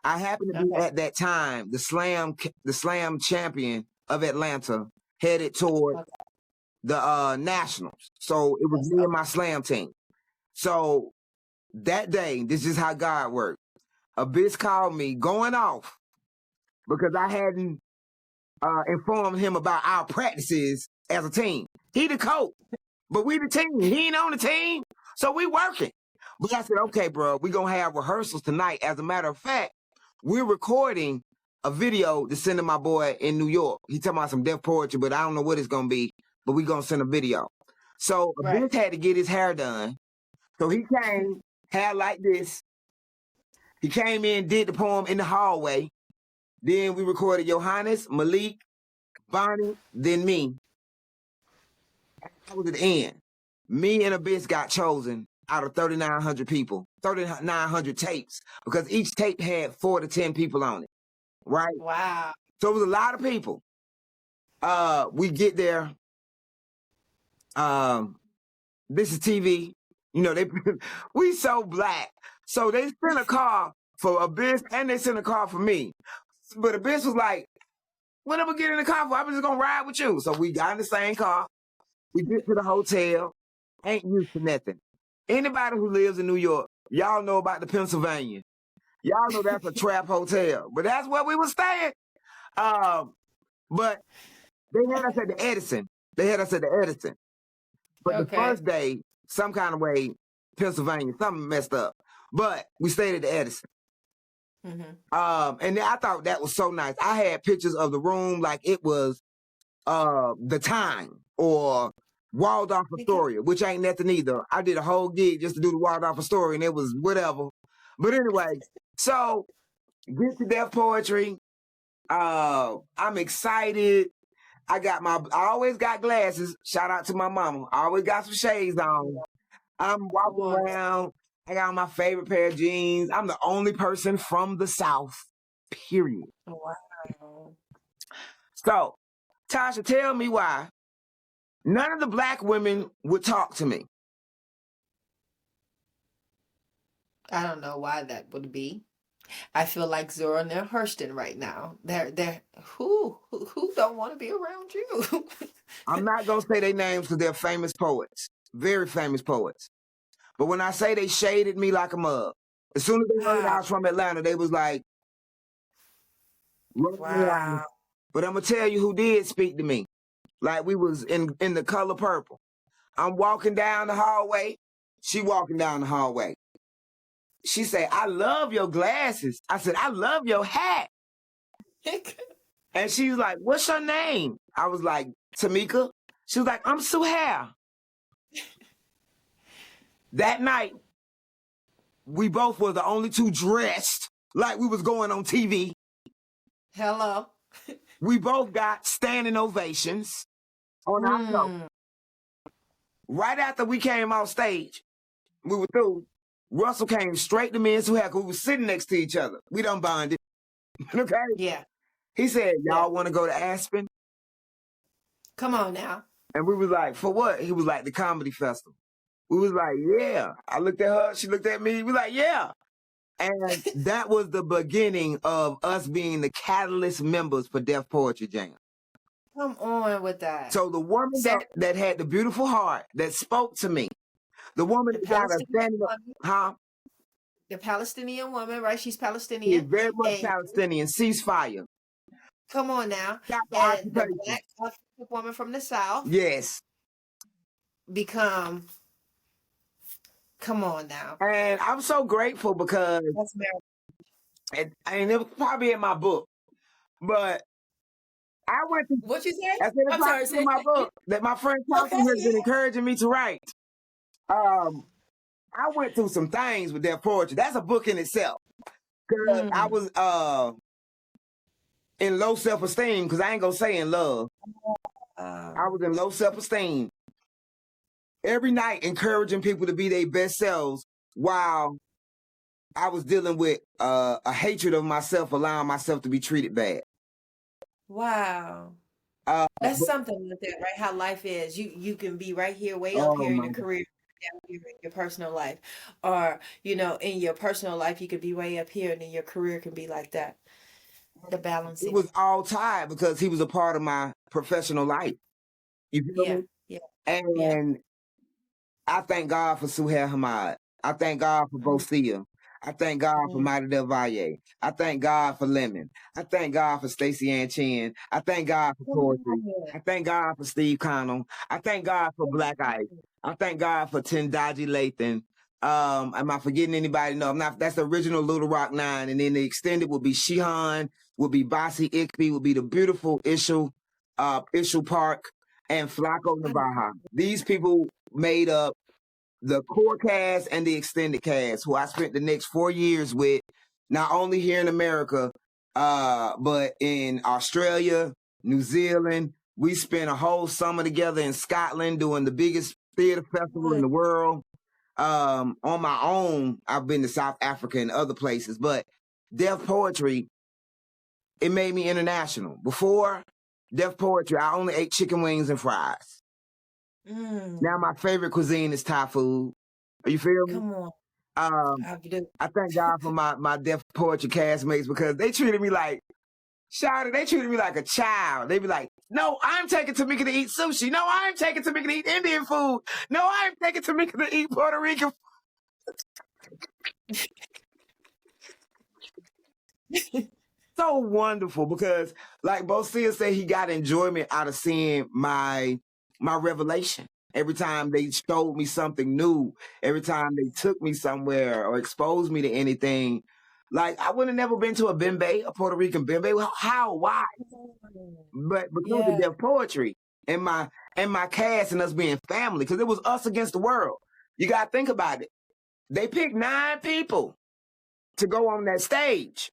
I happened to be Okay. at that time the slam champion of Atlanta, headed toward Okay. the nationals. So it was Yes. me and my slam team. So that day, this is how God worked. Abyss called me going off because I hadn't informed him about our practices as a team. He the coach, but we the team. He ain't on the team, so we working. But I said, okay, bro, we gonna have rehearsals tonight. As a matter of fact, we're recording a video to send to my boy in New York. He talking about some deaf poetry, but I don't know what it's gonna be. But we gonna send a video. So Right. Abyss had to get his hair done. So he came, hair like this. He came in, did the poem in the hallway. Then we recorded Johannes, Malik, Bonnie, then me. That was at the end. Me and Abyss got chosen out of 3,900 people, 3,900 tapes, because each tape had 4 to 10 people on it, right? Wow. So it was a lot of people. We get there. This is TV. You know, we so black. So they sent a car for Abyss and they sent a car for me. But Abyss was like, what am I getting in the car for? I'm just gonna ride with you. So we got in the same car. We get to the hotel. Ain't used to nothing. Anybody who lives in New York, y'all know about the Pennsylvania. Y'all know that's a trap hotel. But that's where we were staying. But they had us at the Edison. But the Okay. first day, some kind of way, Pennsylvania, something messed up. But we stayed at the Edison. Mm-hmm. And I thought that was so nice. I had pictures of the room like it was the time or Waldorf Astoria, which ain't nothing either. I did a whole gig just to do the Waldorf Astoria, and it was whatever. But anyway, so get to deaf poetry. I'm excited. I always got glasses. Shout out to my mama. I always got some shades on. I'm walking around. I got my favorite pair of jeans. I'm the only person from the South, period. Wow. So, Tasha, tell me why none of the black women would talk to me. I don't know why that would be. I feel like Zora and Hurston right now. They're who don't want to be around you? I'm not gonna say their names because they're famous poets, very famous poets. But when I say they shaded me like a mug, as soon as they heard I was from Atlanta, they was like, Wow. But I'm gonna tell you who did speak to me. Like we was in the color purple. I'm walking down the hallway. She walking down the hallway. She said, I love your glasses. I said, I love your hat. And she was like, what's your name? I was like, Tamika. She was like, I'm Suhair. That night, we both were the only two dressed like we was going on TV. Hello. We both got standing ovations on our show. Right after we came off stage, we were through. Russell came straight to me and Suhair because we were sitting next to each other. We done bonded. Okay? Yeah. He said, y'all want to go to Aspen? Come on now. And we was like, for what? He was like, the comedy festival. We was like, yeah. I looked at her. She looked at me. We like, yeah. And that was the beginning of us being the catalyst members for Deaf Poetry Jam. Come on with that. So the woman that had the beautiful heart that spoke to me, the woman that got us standing up, huh? The Palestinian woman, right? She's Palestinian. She's very much Palestinian. Ceasefire. Come on now. And the black African woman from the South. Yes. Come on now. And I'm so grateful because and it was probably in my book, but I went to what you say? I said it's probably in my book that my friend Kelsey has been encouraging me to write. I went through some things with that poetry. That's a book in itself. Cause I was in low self-esteem, because I ain't gonna say in love. I was in low self-esteem. Every night encouraging people to be their best selves while I was dealing with a hatred of myself, allowing myself to be treated bad. Wow. Uh, That's but- something like that, right? How life is. You can be right here, way up oh here in my your God. career, down here in your personal life. Or, in your personal life, you could be way up here, and then your career can be like that. The It balancing. was all tied because he was a part of my professional life. You feel Yeah, me? yeah, yeah. And I thank God for Suhail Hamad. I thank God for Mm, Bosia. I thank God for mm, Mighty Del Valle. I thank God for Lemon. I thank God for Stacey Ann Chin. I thank God for come poetry. on. I thank God for Steve Connell. I thank God for Come Black Ice. on. I thank God for Tendaji Lathan. Am I forgetting anybody? No, I'm not. That's the original Little Rock Nine. And then the extended would be Shihan, would be Bossy Ikpi, would be the beautiful Ishul Park, and Flaco Navaja. These people made up the core cast and the extended cast, who I spent the next 4 years with, not only here in America, but in Australia, New Zealand. We spent a whole summer together in Scotland doing the biggest theater festival in Good. the world. On my own, I've been to South Africa and other places, but Deaf Poetry, it made me international. Before Deaf Poetry, I only ate chicken wings and fries. Now Mm, my favorite cuisine is Thai food. You feel me? come on. Um, I do. I thank God for my Deaf Poetry castmates because they treated me like, Shawty, they treated me like a child. They be like, no, I'm taking Tamika to eat sushi. No, I'm taking Tamika to eat Indian food. No, I'm taking Tamika to eat Puerto Rican. So wonderful because, like Bosia said, he got enjoyment out of seeing my revelation. Every time they showed me something new, every time they took me somewhere or exposed me to anything, like I would have never been to a bembe, a Puerto Rican bembe. Well, how? Why? But because of Yeah, Deaf Poetry and my cast and us being family, because it was us against the world. You gotta think about it. They picked 9 people to go on that stage.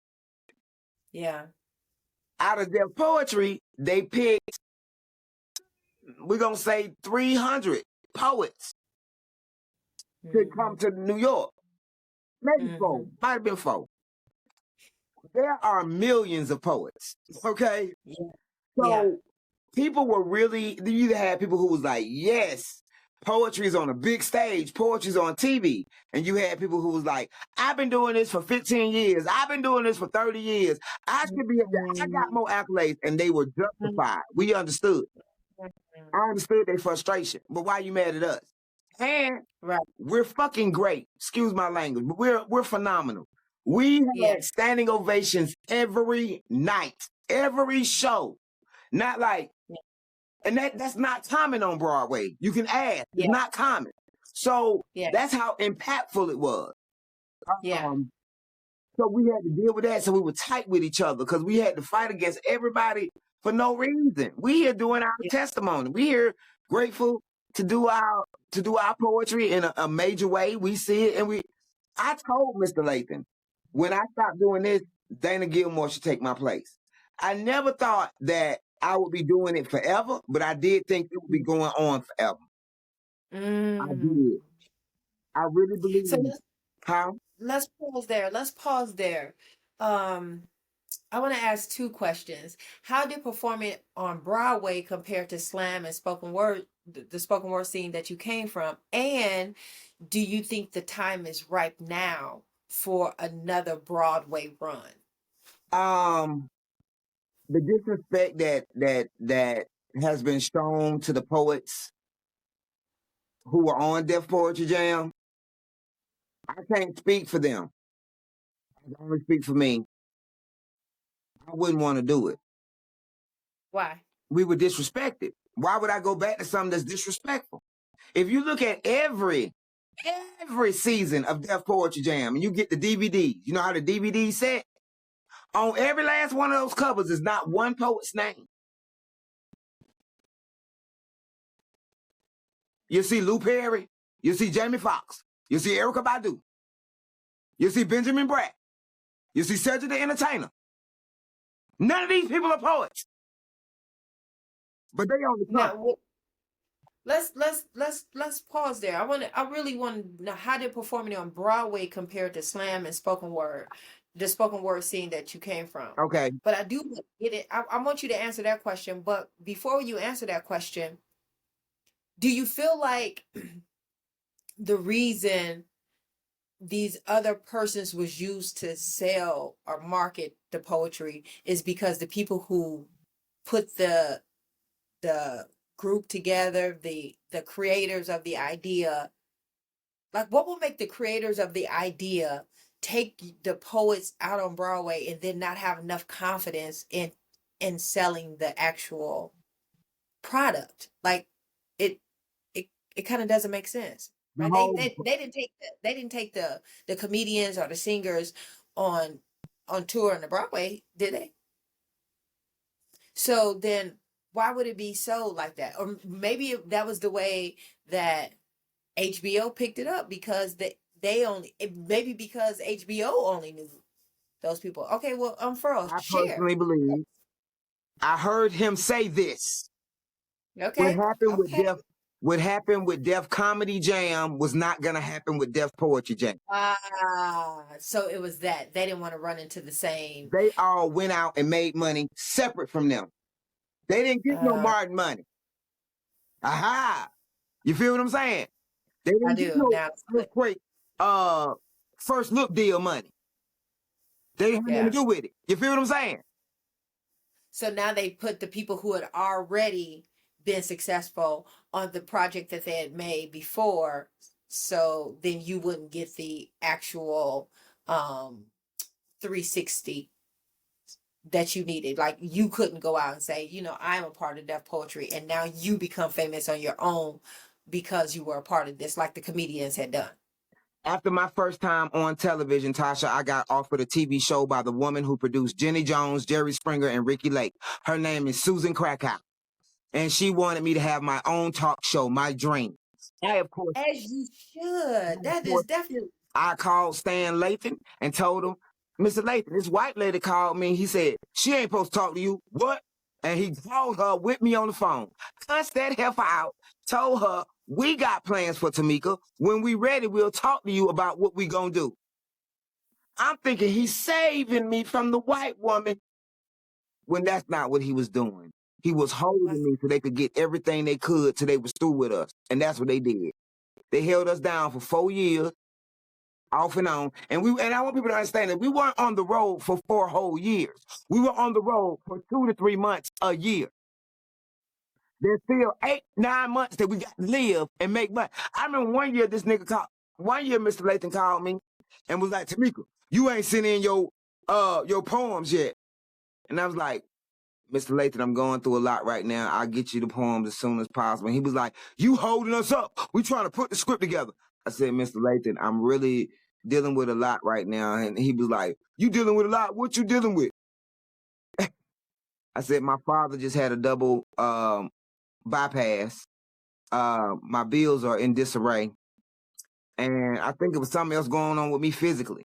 yeah. Out of Deaf Poetry, they picked, we're gonna say 300 poets to come to New York. Maybe 4, Mm-hmm. might have been 4. There are millions of poets. Okay. Yeah, yeah. So people were really, you either had people who was like, yes, poetry's on a big stage, poetry's on TV. And you had people who was like, I've been doing this for 15 years. I've been doing this for 30 years. I should be up there. I got more accolades. And they were justified. We understood. I understood their frustration. But why you mad at us? And Right. we're fucking great. Excuse my language, but we're phenomenal. We Yeah, had standing ovations every night, every show. Not like, yeah, and that's not common on Broadway. You can ask. It's yeah, not common. So yeah, that's how impactful it was. yeah, Um, so we had to deal with that. So we were tight with each other because we had to fight against everybody for no reason. We here doing our yeah. testimony. We here grateful to do our poetry in a major way. We see it, and I told Mr. Lathan, when I stop doing this, Dana Gilmore should take my place. I never thought that I would be doing it forever, but I did think it would be going on forever. I Mm. did. I really So believe. How? let's pause there. Let's pause there. Um, I want to ask 2 questions. How did performing on Broadway compare to slam and spoken word, the spoken word scene that you came from? And do you think the time is ripe now for another Broadway run? Um, the disrespect that has been shown to the poets who were on Def Poetry Jam, I can't speak for them. I can only speak for me. I wouldn't want to do it. Why? We were disrespected. Why would I go back to something that's disrespectful? If you look at every season of Def Poetry Jam and you get the DVD, you know how the DVD set? On every last one of those covers is not one poet's name. You see Lou Perry, you see Jamie Foxx, You see Erykah Badu. You see Benjamin Bratt. You see Cedric the Entertainer. None of these people are poets. But they on the front. Now, let's pause there. I really want to know how did performing on Broadway compare to slam and spoken word, the spoken word scene that you came from. Okay. But I do get it. I want you to answer that question. But before you answer that question, do you feel like the reason these other persons was used to sell or market the poetry is because the people who put the group together, the creators of the idea, like what will make the creators of the idea take the poets out on Broadway and then not have enough confidence in selling the actual product? Like it kind of doesn't make sense. Right? They didn't take the comedians or the singers on tour on the Broadway, did they? So then why would it be sold like that? Or maybe that was the way that HBO picked it up, because they only, maybe because HBO only knew those people. Okay, well, Furl, I share. personally believe, I heard him say this. Okay. What happened with Def Comedy Jam was not gonna happen with Def Poetry Jam. So it was that they didn't want to run into the same. They all went out and made money separate from them. They didn't get no Martin money. Aha! You feel what I'm saying? They didn't get no earthquake, first look deal money. They didn't have nothing to do with it. You feel what I'm saying? So now they put the people who had already been successful on the project that they had made before, so then you wouldn't get the actual 360 that you needed. Like you couldn't go out and say, I'm a part of Def Poetry, and now you become famous on your own because you were a part of this, like the comedians had done. After my first time on television, Tasha, I got offered a TV show by the woman who produced Jenny Jones, Jerry Springer, and Ricky Lake. Her name is Susan Krakow. And she wanted me to have my own talk show, my dream. As you should. That is definitely. I called Stan Lathan and told him, Mr. Lathan, this white lady called me. He said, she ain't supposed to talk to you. What? And he called her with me on the phone. Cussed that heifer out, told her, we got plans for Tamika. When we ready, we'll talk to you about what we gonna do. I'm thinking he's saving me from the white woman, when that's not what he was doing. He was holding me so they could get everything they could till they was through with us. And that's what they did. They held us down for 4 years, off and on. And I want people to understand that we weren't on the road for 4 whole years. We were on the road for 2 to 3 months a year. There's still 8, 9 months that we got to live and make money. I remember one year Mr. Lathan called me and was like, Tamika, you ain't sent in your poems yet. And I was like, Mr. Lathan, I'm going through a lot right now. I'll get you the poems as soon as possible. And he was like, you holding us up. We trying to put the script together. I said, Mr. Lathan, I'm really dealing with a lot right now. And he was like, you dealing with a lot? What you dealing with? I said, my father just had a double bypass. My bills are in disarray. And I think it was something else going on with me physically.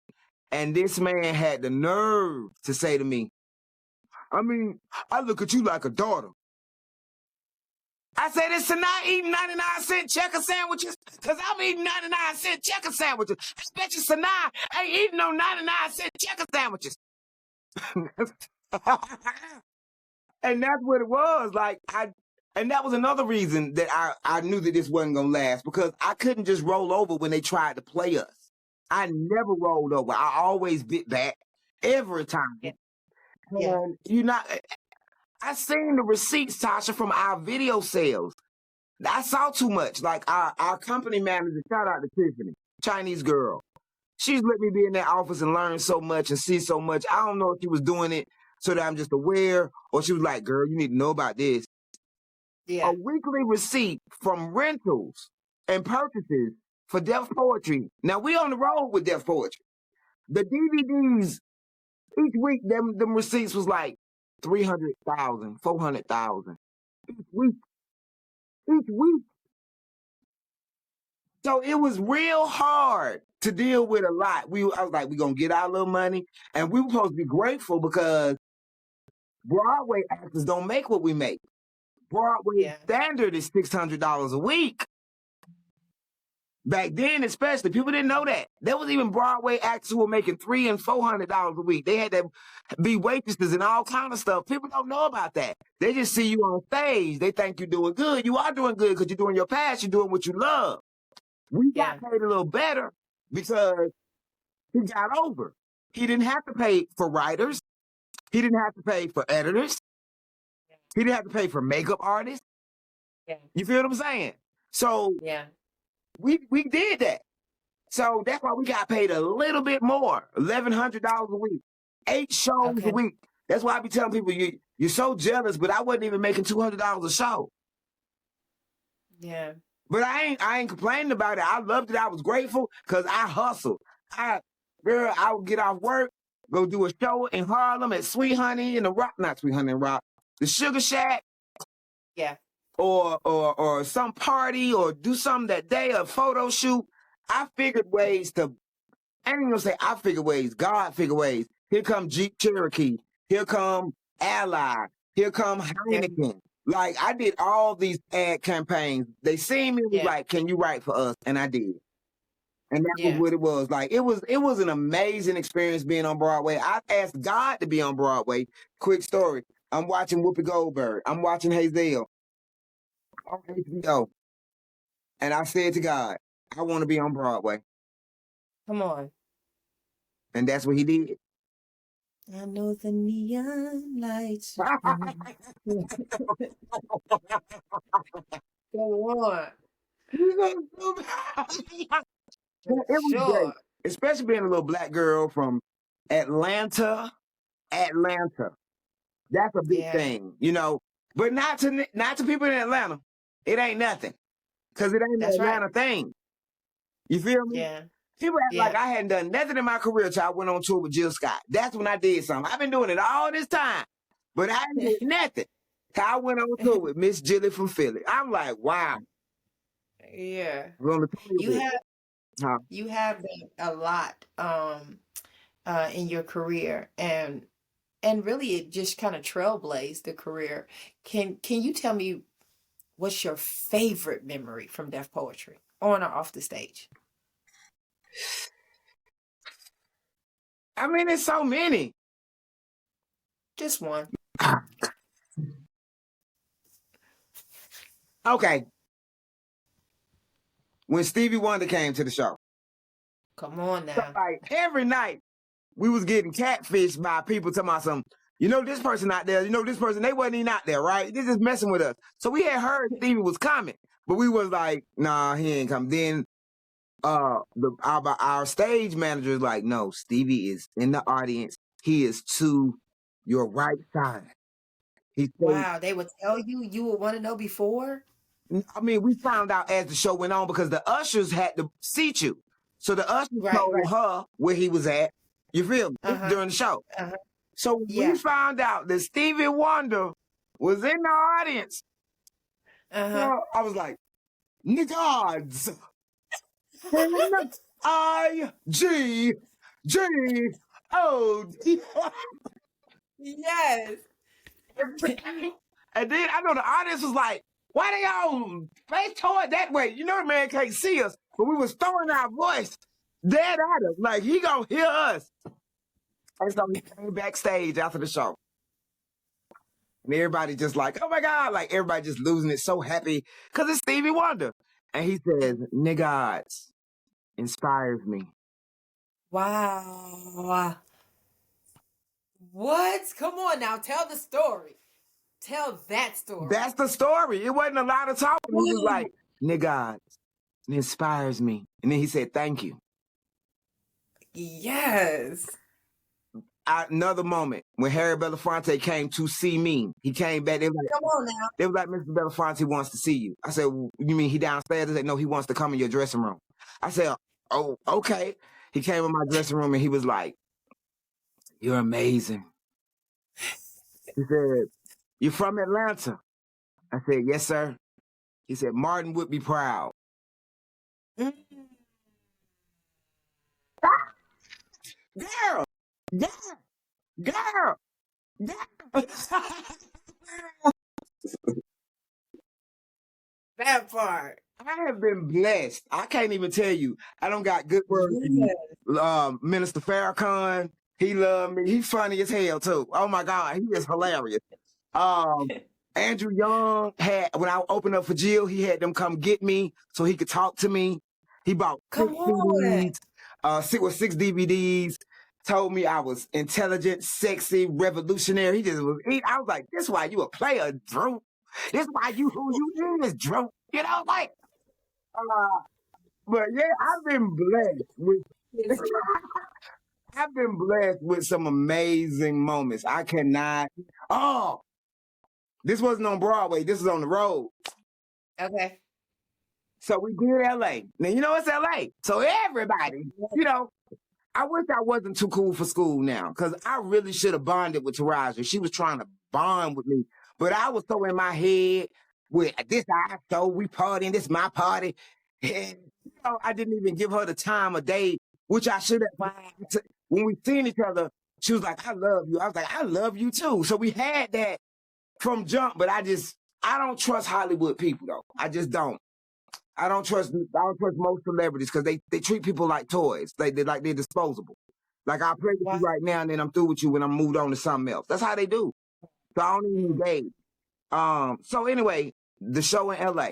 And this man had the nerve to say to me, I look at you like a daughter. I said, is Sanaa eating 99-cent checker sandwiches? Because I'm eating 99-cent checker sandwiches. I bet you Sanaa ain't eating no 99-cent checker sandwiches. And that's what it was. And that was another reason that I knew that this wasn't going to last, because I couldn't just roll over when they tried to play us. I never rolled over. I always bit back every time. Yeah. And I seen the receipts, Tasha, from our video sales. I saw too much. Like our company manager, shout out to Tiffany, Chinese girl. She's let me be in that office and learn so much and see so much. I don't know if she was doing it so that I'm just aware, or she was like, girl, you need to know about this. Yeah. A weekly receipt from rentals and purchases for Def Poetry. Now, we on the road with Def Poetry. The DVDs, each week, them receipts was like 300,000, 400,000 each week. So it was real hard to deal with a lot. I was like, we're going to get our little money. And we were supposed to be grateful because Broadway actors don't make what we make. Broadway Yeah. standard is $600 a week. Back then, especially, people didn't know that. There was even Broadway actors who were making $300 and $400 a week. They had to be waitresses and all kind of stuff. People don't know about that. They just see you on stage. They think you're doing good. You are doing good because you're doing your past. You're doing what you love. We got Yeah. paid a little better because he got over. He didn't have to pay for writers. He didn't have to pay for editors. He didn't have to pay for makeup artists. Yeah. You feel what I'm saying? So Yeah. we did that. So that's why we got paid a little bit more, $1,100 a week, 8 shows a Okay. week. That's why I be telling people you're so jealous, but I wasn't even making $200 a show. Yeah. But I ain't complaining about it. I loved it. I was grateful because I hustled. I would get off work, go do a show in Harlem at Sweet Honey in the Rock, not Sweet Honey and Rock, the Sugar Shack. Yeah. Or some party or do something that day, a photo shoot. I figured ways to, I ain't gonna say I figured ways, God figured ways. Here come Jeep Cherokee. Here come Ally. Here come Heineken. Like I did all these ad campaigns. They seen me and was like, can you write for us? And I did. And that was what it was. Like it was an amazing experience being on Broadway. I asked God to be on Broadway. Quick story. I'm watching Whoopi Goldberg. I'm watching Hazel on HBO. And I said to God, I want to be on Broadway. Come on. And that's what he did. I know the neon lights. Go on. It was great, Sure. especially being a little black girl from Atlanta. That's a big Yeah. thing, you know. But not to people in Atlanta. It ain't nothing, because it ain't an That's right. Atlanta thing. You feel me? Yeah. People act like I hadn't done nothing in my career till I went on tour with Jill Scott. That's when I did something. I've been doing it all this time, but I ain't did nothing. I went on tour with Miss Jilly from Philly. I'm like, wow. Yeah. We're on the You tour. have you have done a lot in your career, and really it just kind of trailblazed the career. Can you tell me what's your favorite memory from Deaf Poetry, on or off the stage? I mean, it's so many. Just one. Okay. When Stevie Wonder came to the show. Come on So, now. like, every night we was getting catfished by people talking about some, you know, this person out there, you know, this person, they wasn't even out there, right? They just messing with us. So we had heard Stevie was coming, but we was like, nah, he ain't coming. Then our stage manager is like, no, Stevie is in the audience. He is to your right side. He said, Wow, they would tell you would want to know before? I mean, we found out as the show went on because the ushers had to seat you. So the ushers told her where he was at. You feel me? During the show. So when we found out that Stevie Wonder was in the audience, I was like, niggas. IGGO. Yes. And then I know the audience was like, why they all face toward that way? You know the man can't see us, but we was throwing our voice dead at him. Like, he gonna hear us. And so he came backstage after the show. And everybody just like, oh my God, like everybody just losing it, so happy because it's Stevie Wonder. And he says, niggas inspires me. Wow. What? Come on now, tell the story. Tell that story. That's the story. It wasn't a lot of talking. He was like, niggas, it inspires me. And then he said, thank you. Yes. Another moment when Harry Belafonte came to see me. He came back. They were like, come on now. They were like, Mr. Belafonte wants to see you. I said, well, you mean he downstairs? They said, no, he wants to come in your dressing room. I said, oh, okay. He came in my dressing room and he was like, you're amazing. He said, you from Atlanta? I said, yes, sir. He said, Martin would be proud. Mm. Girl, girl, girl, girl. That part. I have been blessed. I can't even tell you. I don't got good words for you. Yeah. Minister Farrakhan, he loved me. He's funny as hell too. Oh my God, he is hilarious. Um, Andrew Young had, when I opened up for Jill, he had them come get me so he could talk to me. He bought Come on. six DVDs, told me I was intelligent, sexy, revolutionary. I was like, this why you a player, Drew. This why you who you is, Drew. You know, like, uh, but yeah, I've been blessed with some amazing moments. I cannot. Oh, this wasn't on Broadway. This is on the road. Okay. So we did LA. Now, you know, it's LA. So everybody, you know, I wish I wasn't too cool for school now because I really should have bonded with Taraja. She was trying to bond with me, but I was so in my head with this our show, we partying, this my party. And, you know, I didn't even give her the time of day, which I should have. Wow. When we seen each other, she was like, I love you. I was like, I love you too. So we had that from jump, but I don't trust Hollywood people though. I just don't. I don't trust most celebrities because they treat people like toys. They're disposable. Like I'll play with you Wow. right now and then I'm through with you when I'm moved on to something else. That's how they do. So I don't even engage. So anyway, the show in LA.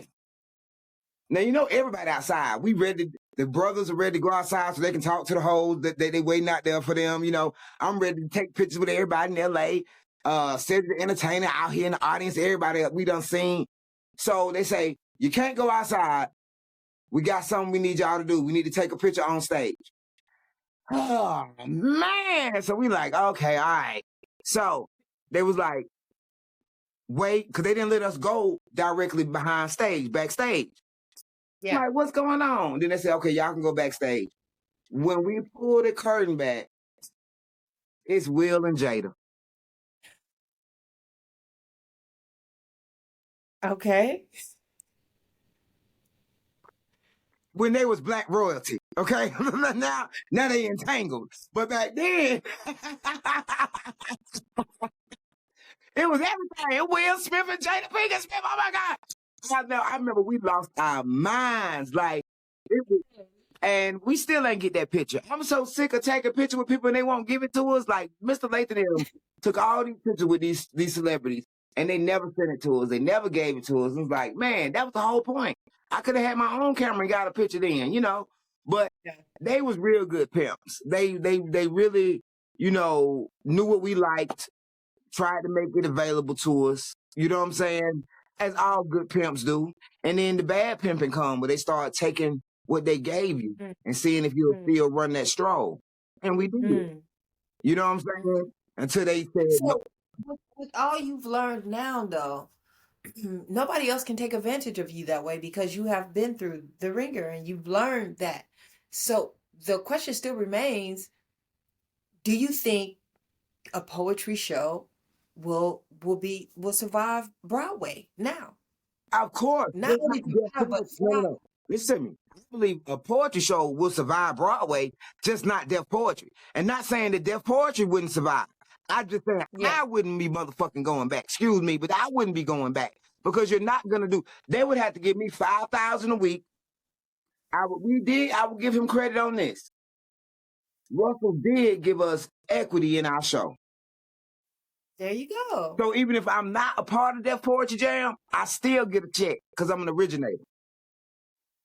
Now you know everybody outside. The brothers are ready to go outside so they can talk to the hoes that they waiting out there for them. You know, I'm ready to take pictures with everybody in LA. Cedric the entertainer out here in the audience, everybody we done seen. So they say, you can't go outside. We got something we need y'all to do. We need to take a picture on stage. Oh man. So we like, okay, all right. So they was like, wait, because they didn't let us go directly backstage. Yeah. Like, what's going on? Then they said, okay, y'all can go backstage. When we pull the curtain back, it's Will and Jada. Okay. When they was black royalty, okay? now they entangled. But back then, it was everything. Will Smith and Jada Pinkett Smith. Oh my God. I remember we lost our minds. Like, and we still ain't get that picture. I'm so sick of taking pictures with people and they won't give it to us. Like Mr. Lathan took all these pictures with these celebrities and they never sent it to us. They never gave it to us. It was like, man, that was the whole point. I could have had my own camera and got a picture then, you know. But they was real good pimps. They really, you know, knew what we liked, tried to make it available to us. You know what I'm saying? As all good pimps do. And then the bad pimping come where they start taking what they gave you and seeing if you'll still run that stroll. And we did. You know what I'm saying? Until they said no. So with all you've learned now though, nobody else can take advantage of you that way because you have been through the ringer and you've learned that. So the question still remains, do you think a poetry show will survive Broadway now? Of course. Not only survive, but thrive. No. Listen to me. I believe a poetry show will survive Broadway, just not deaf poetry. And not saying that deaf poetry wouldn't survive. I'm just saying I wouldn't be motherfucking going back. Excuse me, but I wouldn't be going back. Because you're not gonna do. They would have to give me $5,000 a week. I would give him credit on this. Russell did give us equity in our show. There you go. So even if I'm not a part of Def Poetry Jam, I still get a check because I'm an originator.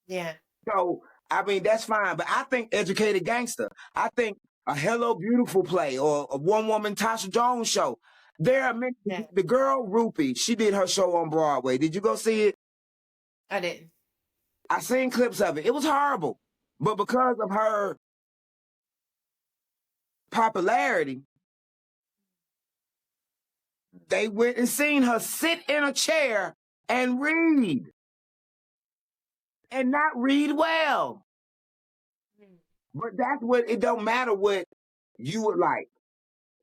Yeah. So, I mean, that's fine. But I think Educated Gangster, I think a Hello Beautiful play or a One Woman Tasha Jones show. There are many. The girl Rupee, she did her show on Broadway. Did you go see it? I didn't. I seen clips of it. It was horrible. But because of her popularity, they went and seen her sit in a chair and read. And not read well. But that's what, it don't matter what you would like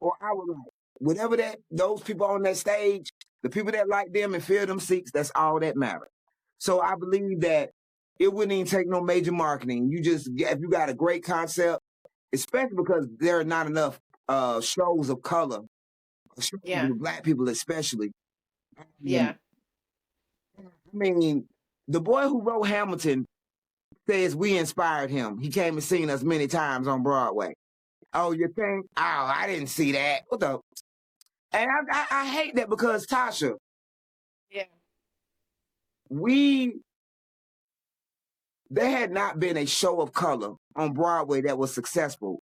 or I would like. Whatever those people on that stage, the people that like them and fill them seats, that's all that matters. So I believe that it wouldn't even take no major marketing. You just, if you got a great concept, especially because there are not enough shows of color, Yeah. with Black people especially. Yeah. I mean, the boy who wrote Hamilton says we inspired him. He came and seen us many times on Broadway. Oh, you think? Oh, I didn't see that. What the? And I hate that because Tasha, Yeah. there had not been a show of color on Broadway that was successful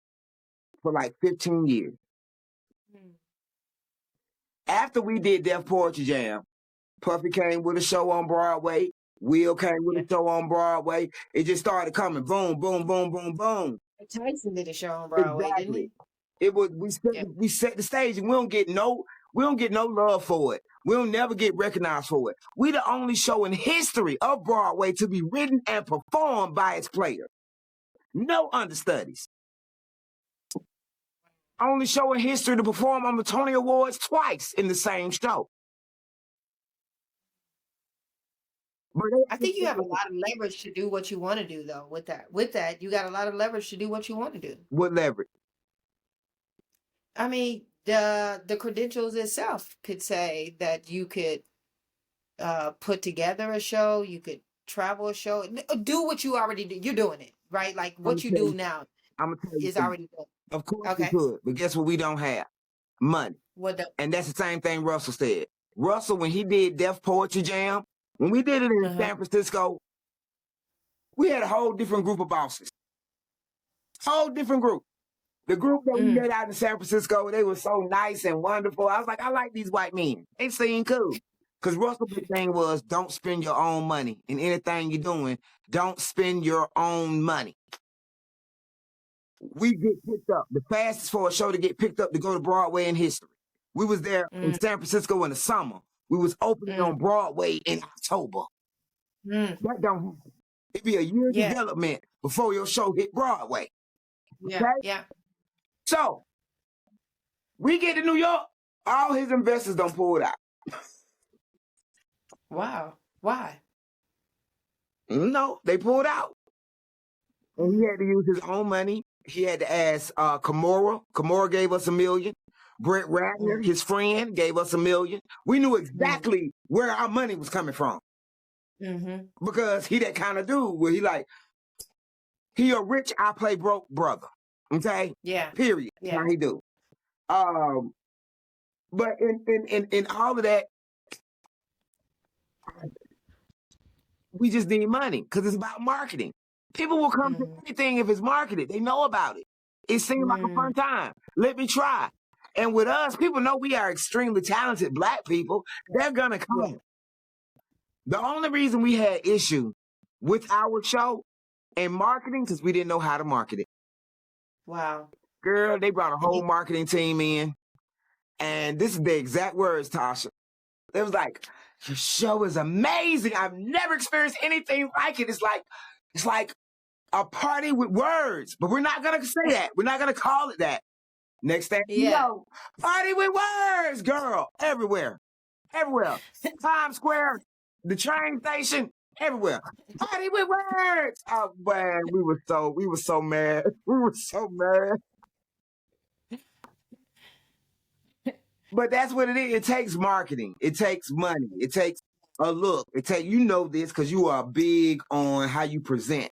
for like 15 years. Mm. After we did Def Poetry Jam, Puffy came with a show on Broadway. Will came with a show on Broadway. It just started coming. Boom, boom, boom, boom, boom. Tyson did a show on Broadway, didn't he? It was we set the stage, and we don't get no love for it. We'll never get recognized for it. We the only show in history of Broadway to be written and performed by its players. No understudies. Only show in history to perform on the Tony Awards twice in the same show. But I think you have a lot of leverage to do what you want to do, though. With that, you got a lot of leverage to do what you want to do. What leverage? I mean, the credentials itself could say that you could put together a show, you could travel a show, do what you already do. You're doing it, right? Like what you do now I'm gonna tell you is already done. Of course Okay. we could, but guess what we don't have? Money. And that's the same thing Russell said. Russell, when he did Def Poetry Jam, when we did it in San Francisco, we had a whole different group of bosses. Whole different group. The group that we met out in San Francisco, they were so nice and wonderful. I was like, I like these white men. They seem cool. Because Russell's big thing was don't spend your own money. In anything you're doing, don't spend your own money. We get picked up. The fastest for a show to get picked up to go to Broadway in history. We was there in San Francisco in the summer. We was opening on Broadway in October. That don't happen. It'd be a year development before your show hit Broadway. Yeah, yeah. So we get to New York, all his investors don't pull it out. Wow. Why? No, they pulled out. And he had to use his own money. He had to ask Kimora. Kimora gave us $1 million. Brett Ratner, his friend, gave us $1 million. We knew exactly where our money was coming from. Because he that kind of dude where he a rich, I play broke brother. Okay? Yeah. Period. Yeah. How he do. But in all of that, we just need money because it's about marketing. People will come to anything if it's marketed. They know about it. It seems like a fun time. Let me try. And with us, people know we are extremely talented Black people. They're going to come. The only reason we had issue with our show and marketing because we didn't know how to market it. Wow. Girl, they brought a whole marketing team in. And this is the exact words, Tasha. It was like, your show is amazing. I've never experienced anything like it. It's like a party with words, but we're not going to say that. We're not going to call it that. Next thing you know, party with words, girl, everywhere. Times Square, the train station, everywhere. Party with words. Oh man, we were so mad. We were so mad. But that's what it is. It takes marketing. It takes money. It takes a look. You know this because you are big on how you present.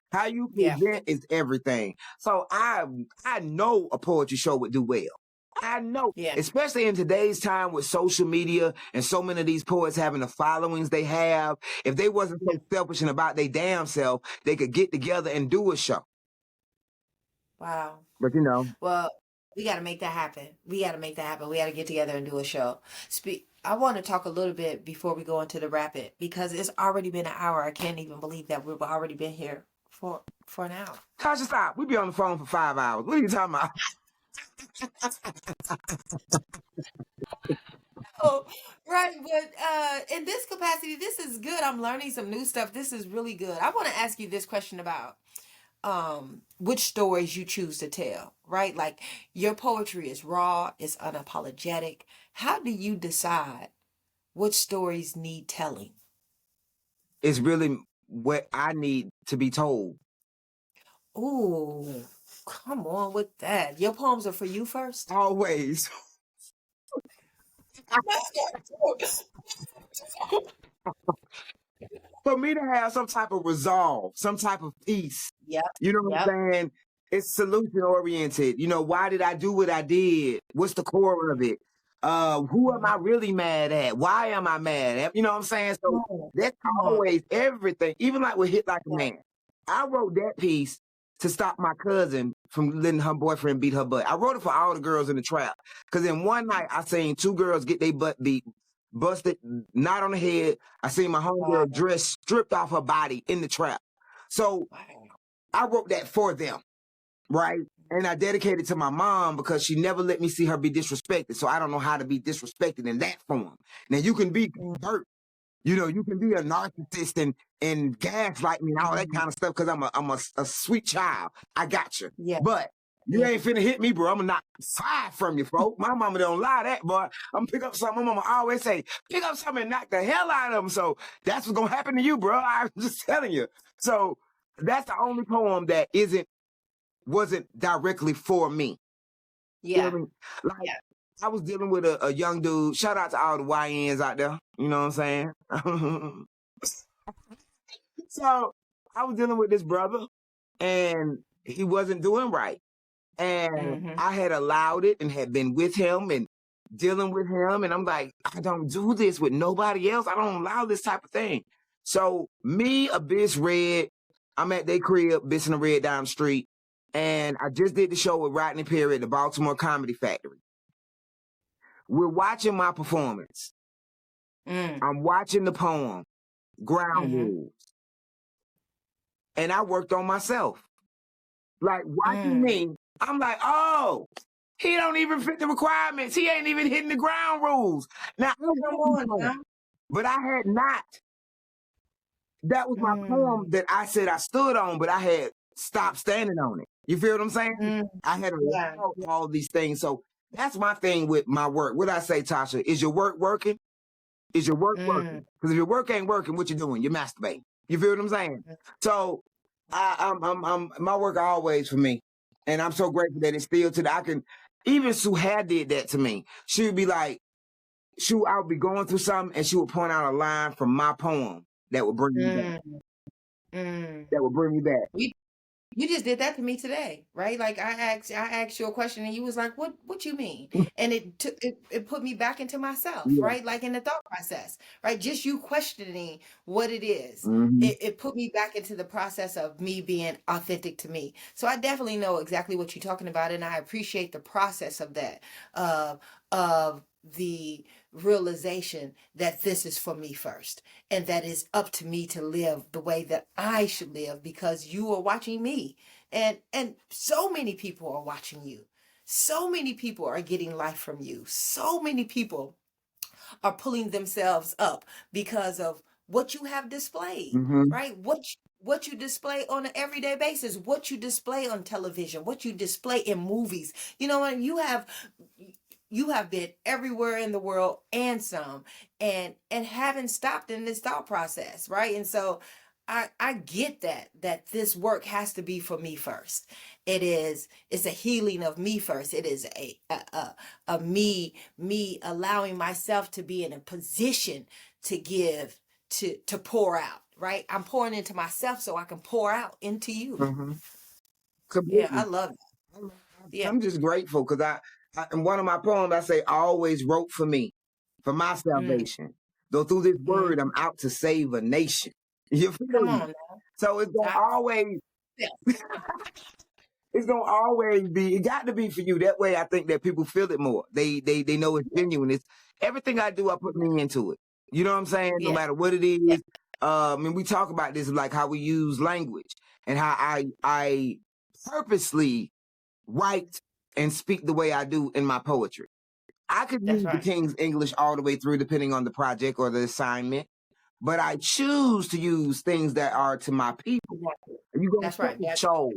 How you present is everything. So I know a poetry show would do well. I know, especially in today's time with social media and so many of these poets having the followings they have. If they wasn't so selfish and about their damn self, they could get together and do a show. Wow. But you know. Well, we got to make that happen. We got to get together and do a show. I want to talk a little bit before we go into the rapid because it's already been an hour. I can't even believe that we've already been here for an hour. Tasha, stop. We be on the phone for 5 hours. What are you talking about? Oh, right. But in this capacity, this is good. I'm learning some new stuff. This is really good. I want to ask you this question about which stories you choose to tell, right? Like your poetry is raw, it's unapologetic. How do you decide which stories need telling? It's really what I need to be told. Ooh, come on with that. Your poems are for you first? Always. For me to have some type of resolve, some type of peace. Yep. You know what I'm saying? It's solution oriented. You know, why did I do what I did? What's the core of it? Who am I really mad at? Why am I mad at? You know what I'm saying? So that's always everything. Even like with Hit Like a Man. I wrote that piece to stop my cousin from letting her boyfriend beat her butt. I wrote it for all the girls in the trap. Because in one night I seen 2 girls get their butt beat, busted, not on the head. I seen my homegirl dress stripped off her body in the trap. So I wrote that for them, right? And I dedicated to my mom because she never let me see her be disrespected. So I don't know how to be disrespected in that form. Now you can be hurt. You know, you can be a narcissist and gaslight me and all that kind of stuff because I'm a sweet child. I got you. Yeah. But you ain't finna hit me, bro. I'm gonna knock 5 from you, folks. My mama don't lie that, boy. I'm gonna pick up something. My mama always say, pick up something and knock the hell out of them. So that's what's gonna happen to you, bro. I'm just telling you. So that's the only poem that wasn't directly for me. Yeah. You know what I mean? Like, I was dealing with a young dude. Shout out to all the YNs out there. You know what I'm saying? So I was dealing with this brother and he wasn't doing right. And I had allowed it and had been with him and dealing with him. And I'm like, I don't do this with nobody else. I don't allow this type of thing. So me, Abyss Red, I'm at their crib, Abyss and the Red down the street. And I just did the show with Rodney Perry at the Baltimore Comedy Factory. We're watching my performance. I'm watching the poem, Ground Rules. And I worked on myself. Like watching me, I'm like, oh, he don't even fit the requirements. He ain't even hitting the ground rules. Now, but I had not. That was my poem that I said I stood on, but I had stopped standing on it. You feel what I'm saying? I had allowed all these things. So that's my thing with my work. What I say, Tasha, is your work working? Is your work working? Because if your work ain't working, what you doing? You're masturbating. You feel what I'm saying? So I'm my work always for me. And I'm so grateful that it's still today. I can, even Suha did that to me. She would be like, I would be going through something and she would point out a line from my poem that would bring me back. That would bring me back. You just did that to me today, right? Like I asked you a question and you was like, what you mean? And it put me back into myself, right? Like in the thought process, right? Just you questioning what it is. It put me back into the process of me being authentic to me. So I definitely know exactly what you're talking about. And I appreciate the process of that, of the realization that this is for me first and that it's up to me to live the way that I should live because you are watching me and so many people are watching you. So many people are getting life from you. So many people are pulling themselves up because of what you have displayed, right? What you display on an everyday basis, what you display on television, what you display in movies. You know what? You have been everywhere in the world and some, and haven't stopped in this thought process, right? And so I get that this work has to be for me first. It's a healing of me first. It is a me allowing myself to be in a position to give, to pour out, right? I'm pouring into myself so I can pour out into you. Yeah, I love it. Yeah. I'm just grateful because I in one of my poems, I say, I always wrote for me, for my salvation. Though through this word, I'm out to save a nation. You feel Come me? on now. So it's going to always, it's going to always be, it got to be for you. That way, I think that people feel it more. They know it's genuine. It's everything I do, I put me into it. You know what I'm saying? No matter what it is. And we talk about this, like how we use language and how I purposely write and speak the way I do in my poetry. I could use the King's English all the way through, depending on the project or the assignment, but I choose to use things that are to my people. You go to show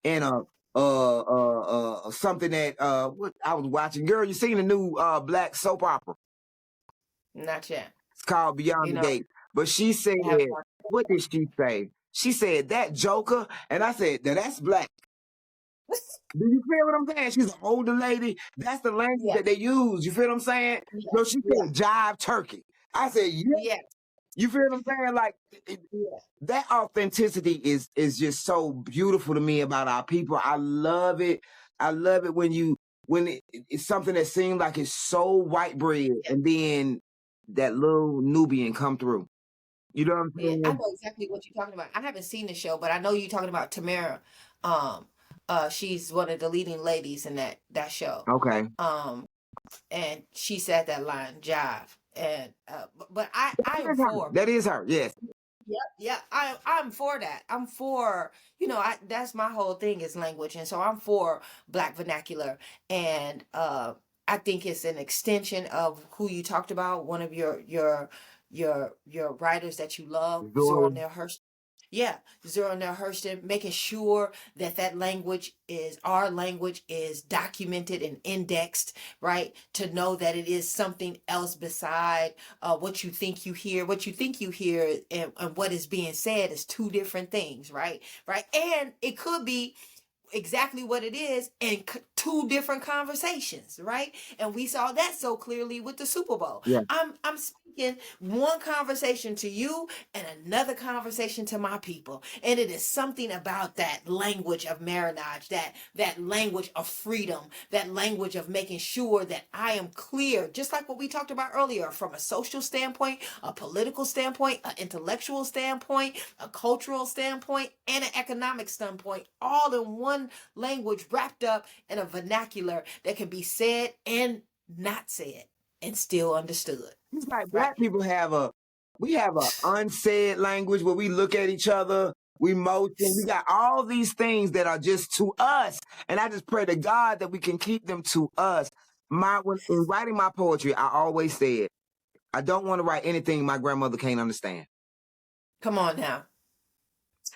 and something that what I was watching. Girl, you seen the new black soap opera? Not yet. It's called Beyond the Gate. But she said What did she say? She said, that joker. And I said, now that's black. Do you feel what I'm saying? She's an older lady. That's the language Yeah, that they use. You feel what I'm saying? yeah, So she yeah, said, jive turkey. I said, yeah. yeah, You feel what I'm saying? Like yeah. that authenticity is just so beautiful to me about our people. I love it. I love it when it's something that seems like it's so white bread, and then that little Nubian come through. You know what I'm Yeah, I saying? know exactly what you're talking about. I haven't seen the show, but I know you're talking about Tamara. Um, she's one of the leading ladies in that show. Okay. Um, and she said that line, jive. And but I That am is her. for. That is her. Yes. Yeah, yeah, I'm for that. I'm for, I that's my whole thing is language. And so I'm for black vernacular. And I think it's an extension of who you talked about, one of your writers that you love, Zora Zora. Neale Hurston. Yeah, Zora Neale Hurston, making sure that our language is documented and indexed, right? To know that it is something else beside what you think you hear. What you think you hear and what is being said is two different things, right? Right. And it could be exactly what it is in two different conversations, right? And we saw that so clearly with the Super Bowl. Yeah. I'm speaking one conversation to you and another conversation to my people, and it is something about that language of marriage, that language of freedom, that language of making sure that I am clear, just like what we talked about earlier, from a social standpoint, a political standpoint, an intellectual standpoint, a cultural standpoint, and an economic standpoint, all in one language wrapped up in a vernacular that can be said and not said and still understood. It's like Right? black people we have a unsaid language where we look at each other, we motion, we got all these things that are just to us. And I just pray to God that we can keep them to us. When in writing my poetry, I always said, I don't want to write anything my grandmother can't understand. Come on now.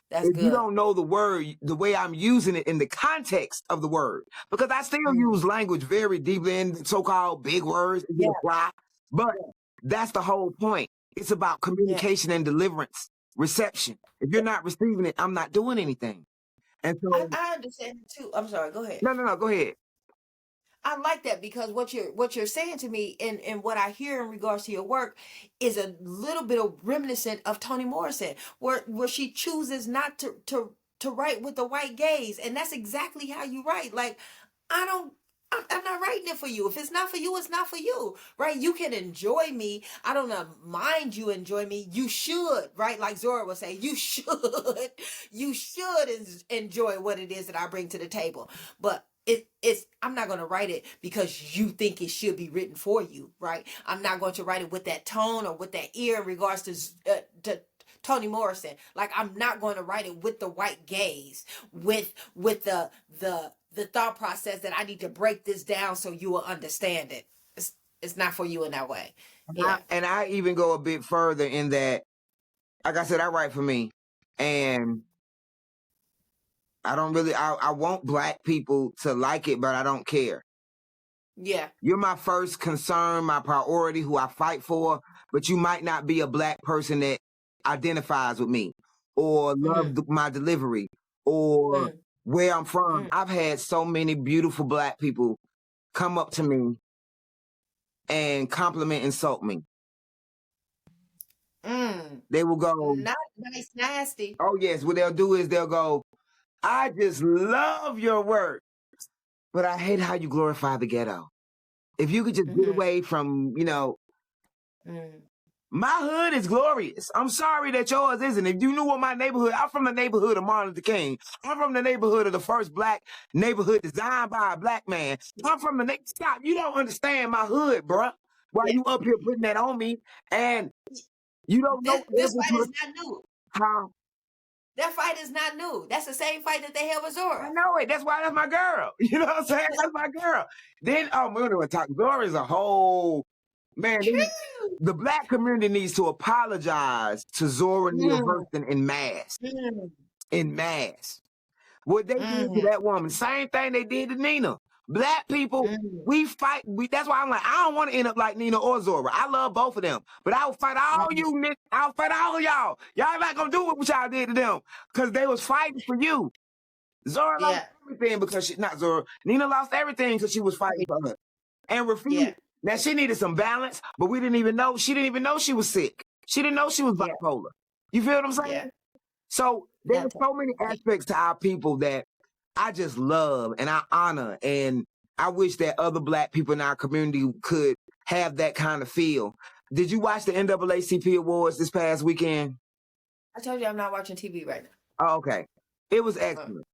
That's If you good. don't know the word, the way I'm using it in the context of the word, because I still Mm. use language very deeply in so-called big words, Yeah. apply, but that's the whole point. It's about Yeah. communication and deliverance, reception. If you're not receiving it, I'm not doing anything. And so, I understand it too. I'm sorry. Go ahead. no, go ahead. I like that because what you're saying to me and what I hear in regards to your work is a little bit of reminiscent of Toni Morrison, where she chooses not to write with the white gaze, and that's exactly how you write. Like, I don't. I'm not writing it for you. If it's not for you, it's not for you, right? You can enjoy me. I don't mind you enjoy me. You should, right? Like Zora would say, you should, you should enjoy what it is that I bring to the table. But it's I'm not going to write it because you think it should be written for you, right? I'm not going to write it with that tone or with that ear in regards to Toni Morrison. Like, I'm not going to write it with the white gaze, with the thought process that I need to break this down so you will understand it. It's not for you in that way. Yeah. And I even go a bit further in that, like I said, I write for me. And I don't really, I want black people to like it, but I don't care. Yeah. You're my first concern, my priority, who I fight for, but you might not be a black person that identifies with me or love my delivery or Mm. where I'm from. Mm. I've had so many beautiful black people come up to me and compliment, insult me. Mm. They will go, Not nice, nasty. oh yes, what they'll do is they'll go, I just love your work, but I hate how you glorify the ghetto. If you could just get Mm-hmm. away from, Mm. my hood is glorious. I'm sorry that yours isn't. If you knew what my neighborhood, I'm from the neighborhood of Martin Luther King. I'm from the neighborhood of the first black neighborhood designed by a black man. I'm from the stop. You don't understand my hood, bruh. Why Yeah. you up here putting that on me? And you don't know This every fight is not new. how. That fight is not new. That's the same fight that they had with I Zora. know it. That's why that's my girl. You know what I'm saying? That's my girl. Then, we're going to talk. Zora is a whole, man, the black community needs to apologize to Zora Neale Mm. Hurston in mass. Mm. In mass. What they did to Mm. that woman, same thing they did to Nina. Black people, we fight. That's why I'm like, I don't want to end up like Nina or Zora. I love both of them, but I will fight all you niggas. I'll fight all of y'all. Y'all not gonna do what y'all did to them because they was fighting for you. Zora lost everything because not Zora. Nina lost everything because she was fighting for her and refused. Yeah. Now she needed some balance, but we didn't even know. She didn't even know she was sick. She didn't know she was bipolar. You feel what I'm saying? Yeah. So there's so many aspects to our people that I just love and I honor, and I wish that other Black people in our community could have that kind of feel. Did you watch the NAACP Awards this past weekend? I told you I'm not watching TV right now. Oh, okay. It was excellent.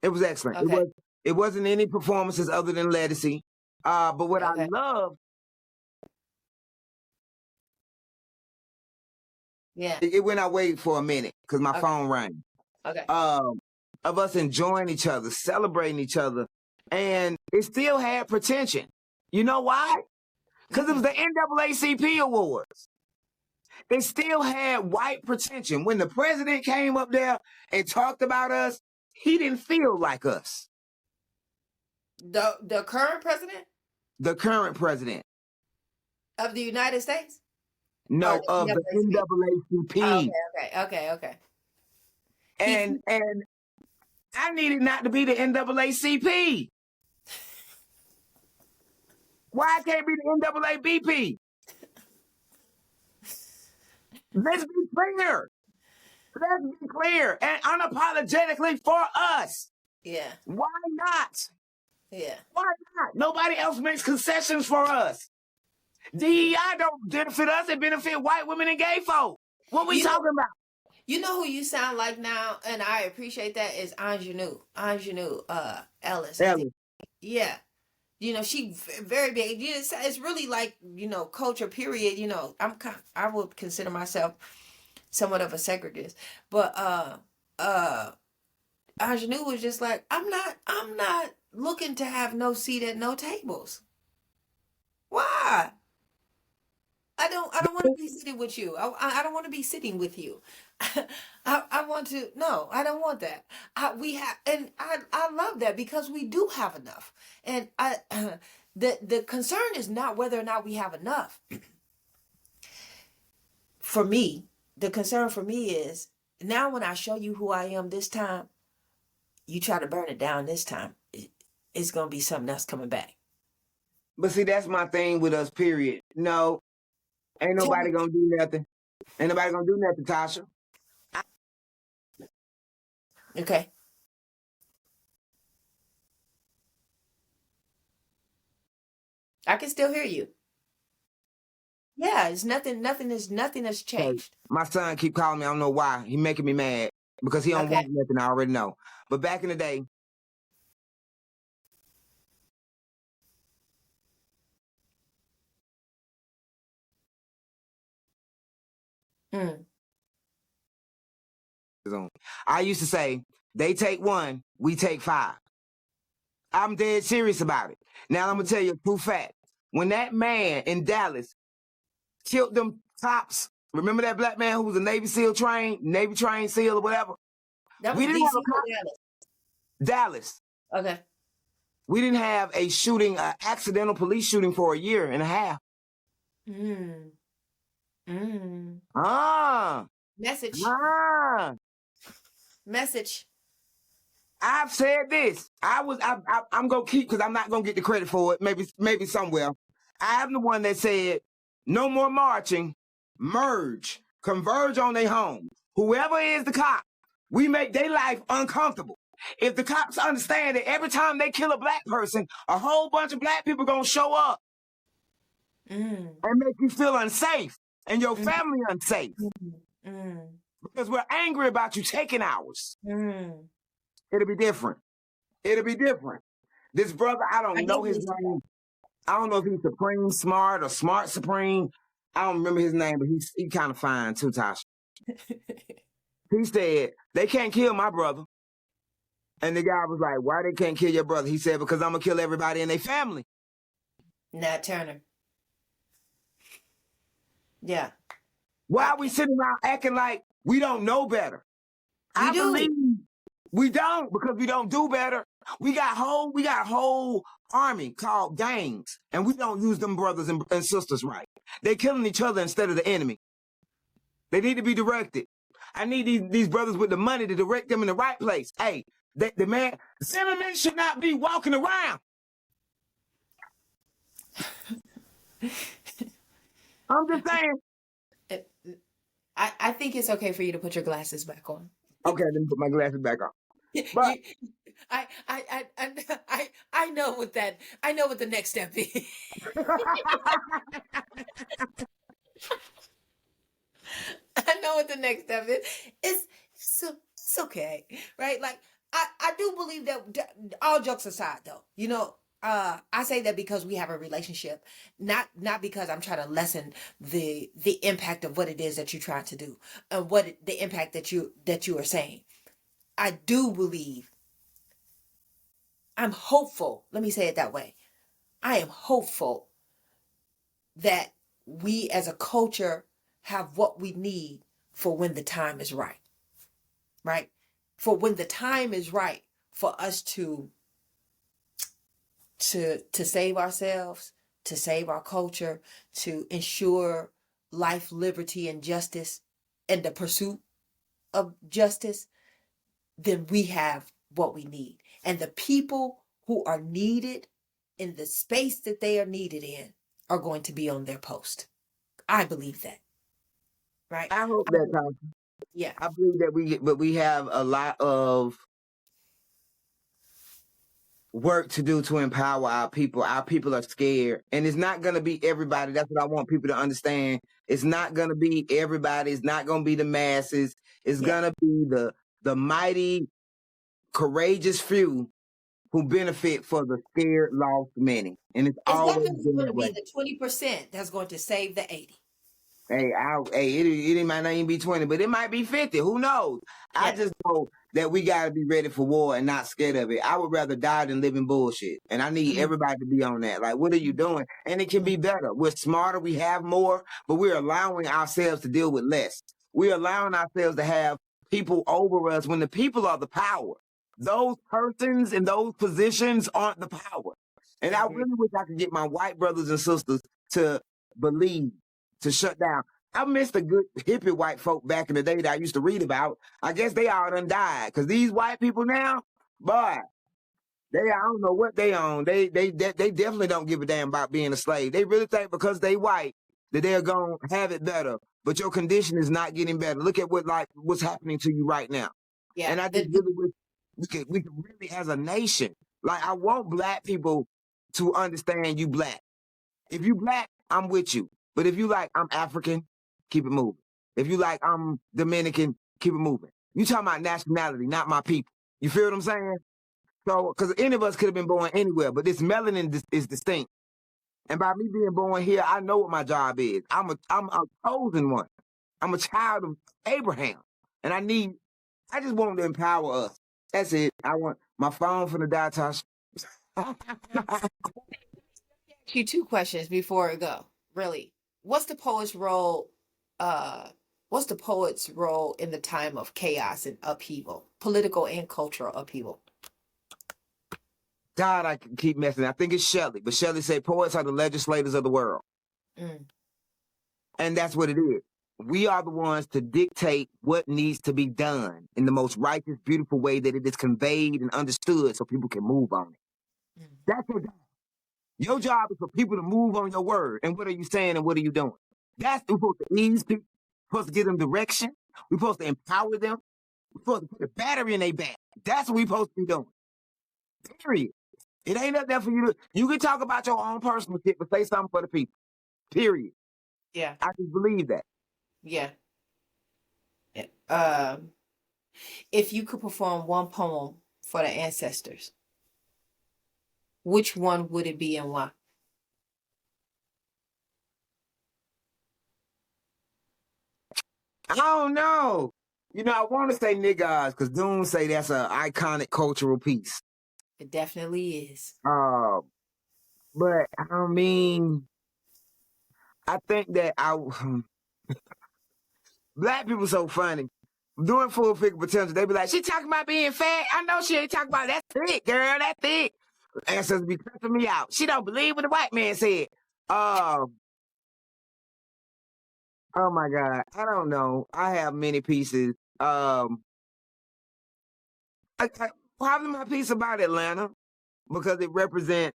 It was excellent. Okay. It wasn't any performances other than Legacy. But what I love, it went away for a minute because my phone rang. Okay. Of us enjoying each other, celebrating each other, and it still had pretension. You know why? Because it was the NAACP Awards. They still had white pretension. When the president came up there and talked about us, he didn't feel like us. The current president? The current president. Of the United States? No, of the NAACP. Oh, okay. And I needed not to be the NAACP. Why I can't be the NAABP? Let's be clear. Let's be clear and unapologetically for us. Yeah. Why not? Yeah. Why not? Nobody else makes concessions for us. DEI don't benefit us. It benefit white women and gay folk. What we talking about? You know who you sound like now, and I appreciate that, is Ingenue Ellis. Yeah. You know, she very big. It's really like, culture, period. I would consider myself somewhat of a segregatist. But Ingenue was just like, I'm not looking to have no seat at no tables. Why? I don't want to be sitting with you. I don't want to be sitting with you. I want to, no, I don't want that. I love that because we do have enough. And the concern is not whether or not we have enough. For me, the concern for me is now when I show you who I am this time, you try to burn it down this time, it's going to be something else coming back. But see, that's my thing with us, period. No, ain't nobody gonna do nothing. Ain't nobody gonna do nothing, Tasha. Okay. I can still hear you. Yeah, it's nothing has changed. My son keep calling me. I don't know why. He making me mad because he don't want nothing. I already know. But back in the day, I used to say, they take one, we take five. I'm dead serious about it. Now I'm gonna tell you a true fact. When that man in Dallas killed them cops, remember that black man who was a Navy trained SEAL or whatever? That was DC or Dallas? Dallas. Okay. We didn't have a shooting, accidental police shooting for a year and a half. Message. Message. I've said this. I'm gonna keep because I'm not gonna get the credit for it. Maybe somewhere. I'm the one that said, no more marching, merge, converge on their home. Whoever is the cop, we make their life uncomfortable. If the cops understand that every time they kill a black person, a whole bunch of black people gonna show up and make you feel unsafe and your family unsafe. Because we're angry about you taking ours. It'll be different. It'll be different. This brother, I don't know his name. I don't know if he's Supreme Smart or Smart Supreme. I don't remember his name, but he kind of fine too, Tasha. He said, they can't kill my brother. And the guy was like, why they can't kill your brother? He said, because I'm going to kill everybody in their family. Nat Turner. Yeah. Why are we sitting around acting like we don't know better? I believe we don't, because we don't do better. We got a whole army called gangs, and we don't use them brothers and sisters right. They're killing each other instead of the enemy. They need to be directed. I need these brothers with the money to direct them in the right place. Hey, the man, Zimmerman should not be walking around. I'm just saying. I think it's okay for you to put your glasses back on. Okay, let me put my glasses back on. But I know what that. I know what the next step is. I know what the next step is. It's okay, right? Like I do believe that. All jokes aside, though, I say that because we have a relationship, not because I'm trying to lessen the impact of what it is that you're trying to do, and the impact that you are saying. I do believe. I'm hopeful. Let me say it that way. I am hopeful that we as a culture have what we need for when the time is right. Right? For when the time is right for us to save ourselves, to save our culture, to ensure life, liberty, and justice, and the pursuit of justice, then we have what we need. And the people who are needed in the space that they are needed in are going to be on their post. I believe that. Right? I hope that, Tasha. Yeah. I believe that we have a lot of work to do to empower our people. Our people are scared, and it's not going to be everybody. That's what I want people to understand. It's not going to be everybody. It's not going to be the masses. It's going to be the mighty, courageous few who benefit for the scared, lost many. And it's always definitely been going that to way. be the 20% that's going to save the 80. Hey, it might not even be 20, but it might be 50. Who knows? I just know that we got to be ready for war and not scared of it. I would rather die than live in bullshit. And I need everybody to be on that. Like, what are you doing? And it can be better. We're smarter. We have more, but we're allowing ourselves to deal with less. We're allowing ourselves to have people over us when the people are the power. Those persons in those positions aren't the power. And I really wish I could get my white brothers and sisters to believe, to shut down. I miss the good hippie white folk back in the day that I used to read about. I guess they all done died. Cause these white people now, boy, I don't know what they own. They definitely don't give a damn about being a slave. They really think because they white that they're gonna have it better. But your condition is not getting better. Look at what's happening to you right now. Yeah. And I just really wish we could really, as a nation, like I want black people to understand you black. If you black, I'm with you. But if you like, I'm African, keep it moving. If you like, I'm Dominican, keep it moving. You talking about nationality, not my people. You feel what I'm saying? So, because any of us could have been born anywhere, but this melanin is distinct. And by me being born here, I know what my job is. I'm a chosen one. I'm a child of Abraham. And I just want to empower us. That's it. I want my phone from the die, Tasha. You 2 questions before I go. Really, what's the poet's role? What's the poet's role in the time of chaos and upheaval, political and cultural upheaval? God, I can keep messing. I think it's Shelley, but Shelley said poets are the legislators of the world. And that's what it is. We are the ones to dictate what needs to be done in the most righteous, beautiful way that it is conveyed and understood so people can move on it. That's your job. Your job is for people to move on your word. And what are you saying and what are you doing? We're supposed to ease people. We're supposed to give them direction. We're supposed to empower them. We're supposed to put a battery in their back. That's what we're supposed to be doing. Period. It ain't up there for you to. You can talk about your own personal shit, but say something for the people. Period. Yeah. I just believe that. Yeah. If you could perform one poem for the ancestors, which one would it be and why? I don't know. I want to say niggas because Doom say that's an iconic cultural piece. It definitely is. But I mean, I think that black people so funny. doing full figure potential, they be like, she talking about being fat. I know she ain't talking about that thick, girl, that thick. Ancestors be cussing me out. She don't believe what the white man said. Oh my God. I don't know. I have many pieces. Probably my piece about Atlanta because it represents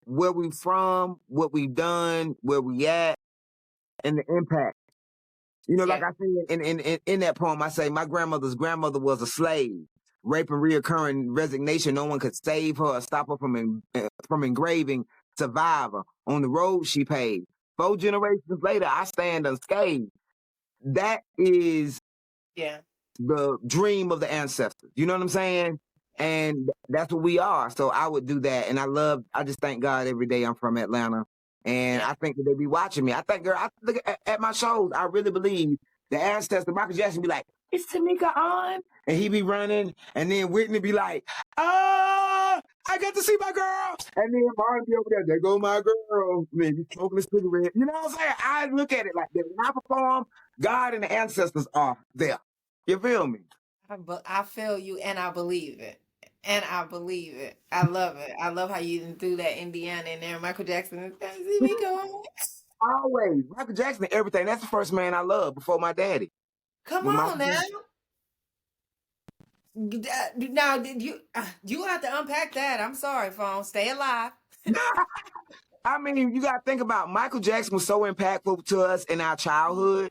where we from, what we've done, where we at, and the impact. You know, like I say in that poem, I say my grandmother's grandmother was a slave, rape and reoccurring resignation. No one could save her or stop her from engraving survivor on the road she paved. 4 generations later, I stand unscathed. That is the dream of the ancestors. You know what I'm saying? And that's what we are. So I would do that. And I just thank God every day I'm from Atlanta. And I think that they be watching me. I think, girl, I look at my shows, I really believe the ancestor, Michael Jackson, be like, is Tamika on? And he be running. And then Whitney be like, I got to see my girl. And then Martin be over there go my girl. Maybe smoking a cigarette. You know what I'm saying? I look at it like that. When I perform, God and the ancestors are there. You feel me? I feel you, and I believe it. And I believe it. I love it. I love how you even threw that Indiana in there. Michael Jackson. See me going. Always. Michael Jackson, everything. That's the first man I loved before my daddy. Come on now. Now, you have to unpack that. I'm sorry, phone. Stay alive. I mean, you got to think about Michael Jackson was so impactful to us in our childhood,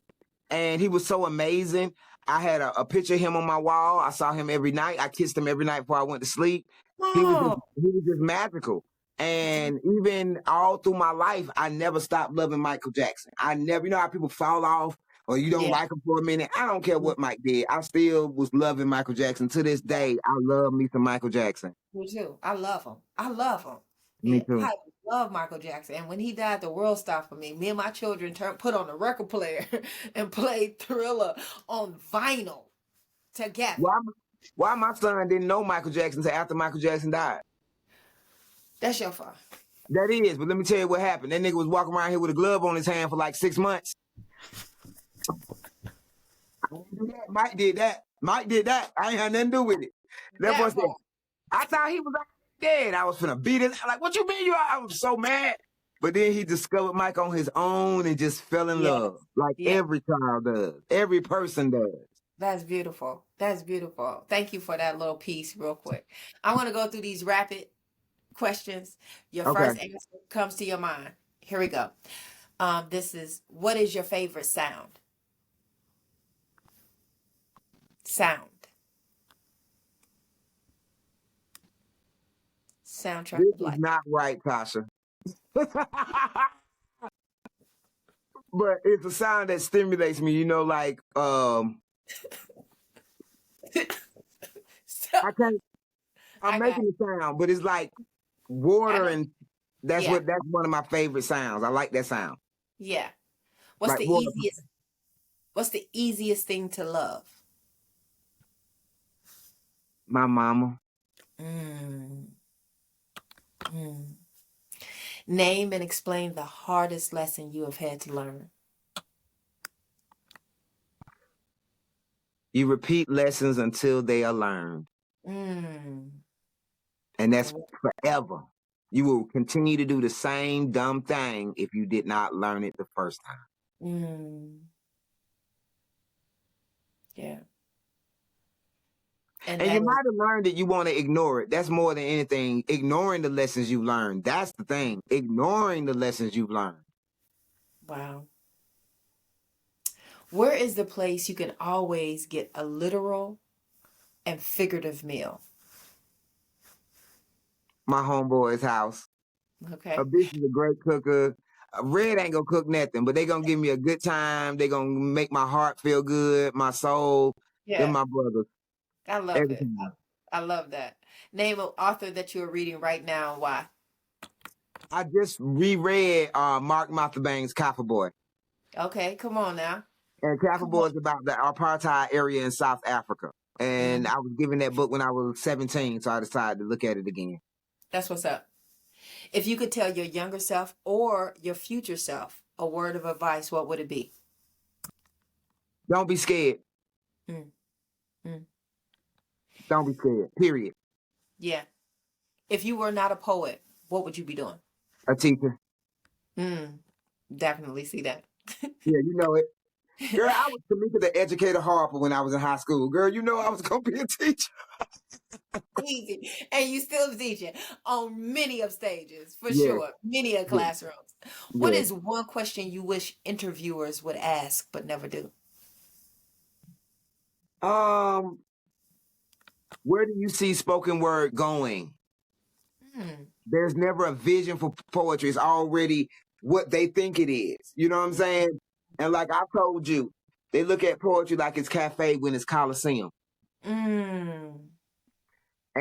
and he was so amazing. I had a picture of him on my wall. I saw him every night. I kissed him every night before I went to sleep. He was just magical. And even all through my life, I never stopped loving Michael Jackson. I never, you know how people fall off or you don't like him for a minute. I don't care what Mike did. I still was loving Michael Jackson. To this day, I love me some Michael Jackson. Me too. I love him. I love him. Me too. I love Michael Jackson. And when he died, the world stopped for me. Me and my children put on the record player and played Thriller on vinyl together. Why my son didn't know Michael Jackson until after Michael Jackson died? That's your fault. That is, but let me tell you what happened. That nigga was walking around here with a glove on his hand for like 6 months. Mike did that. Mike did that. I ain't had nothing to do with it. That boy said, I thought he was dead. I was finna beat it. Like, what you mean you are? I was so mad. But then he discovered Mike on his own and just fell in love. Like every child does. Every person does. That's beautiful. That's beautiful. Thank you for that little piece real quick. I want to go through these rapid questions. Your first answer comes to your mind. Here we go. This is, what is your favorite sound? Soundtrack This of life. is not right, Tasha. But it's a sound that stimulates me, you know, like I'm making the sound, but it's like water, and that's one of my favorite sounds. I like that sound. Yeah. What's like the easiest thing to love? My mama. Name and explain the hardest lesson you have had to learn. You repeat lessons until they are learned. And that's forever. You will continue to do the same dumb thing if you did not learn it the first time. Yeah. And you might have learned it, you want to ignore it. That's more than anything. Ignoring the lessons you learned. That's the thing. Ignoring the lessons you've learned. Wow. Where is the place you can always get a literal and figurative meal? My homeboy's house. Okay. A bitch is a great cooker. Red ain't gonna cook nothing, but they gonna give me a good time. They gonna make my heart feel good, my soul. They're my brothers. I love it. I love that. Name an author that you're reading right now and why? I just reread Mark Motherbang's Copper Boy. Okay, come on now. And Copper Boy is about the apartheid area in South Africa. And I was given that book when I was 17, so I decided to look at it again. That's what's up. If you could tell your younger self or your future self a word of advice, what would it be? Don't be scared. Mm, mm. Don't be scared. Period. Yeah. If you were not a poet, what would you be doing? A teacher. Definitely see that. Yeah, you know it. Girl, I was Tamika the educator Harper when I was in high school. Girl, you know I was gonna be a teacher. Easy. And you still teaching on many of stages, for Yeah, sure. Many of yeah, classrooms. What yeah. is one question you wish interviewers would ask but never do? Where do you see spoken word going? Hmm. There's never a vision for poetry. It's already what they think it is. You know what I'm saying? And like I told you, they look at poetry like it's cafe when it's Coliseum. Mm.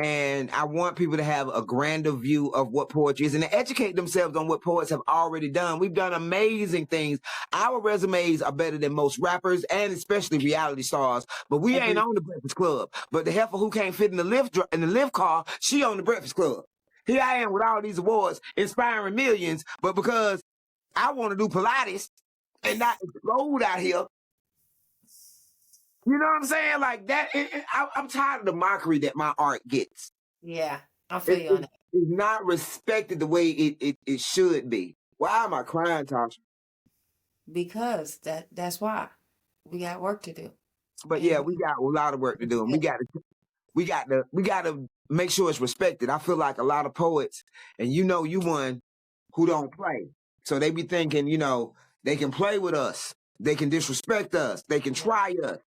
And I want people to have a grander view of what poetry is and to educate themselves on what poets have already done. We've done amazing things. Our resumes are better than most rappers and especially reality stars, but we ain't Agreed. on the Breakfast Club. But the heifer who can't fit in the lift car, she on the Breakfast Club. Here I am with all these awards, inspiring millions, but because I want to do Pilates and not explode out here, you know what I'm saying? Like that, I'm tired of the mockery that my art gets. Yeah, I feel you on that. It's not respected the way it should be. Why am I crying, Tasha? Because that's why we got work to do. But yeah, And we got a lot of work to do, and we got to make sure it's respected. I feel like a lot of poets, and you one who don't play, so they be thinking, they can play with us, they can disrespect us, they can try us.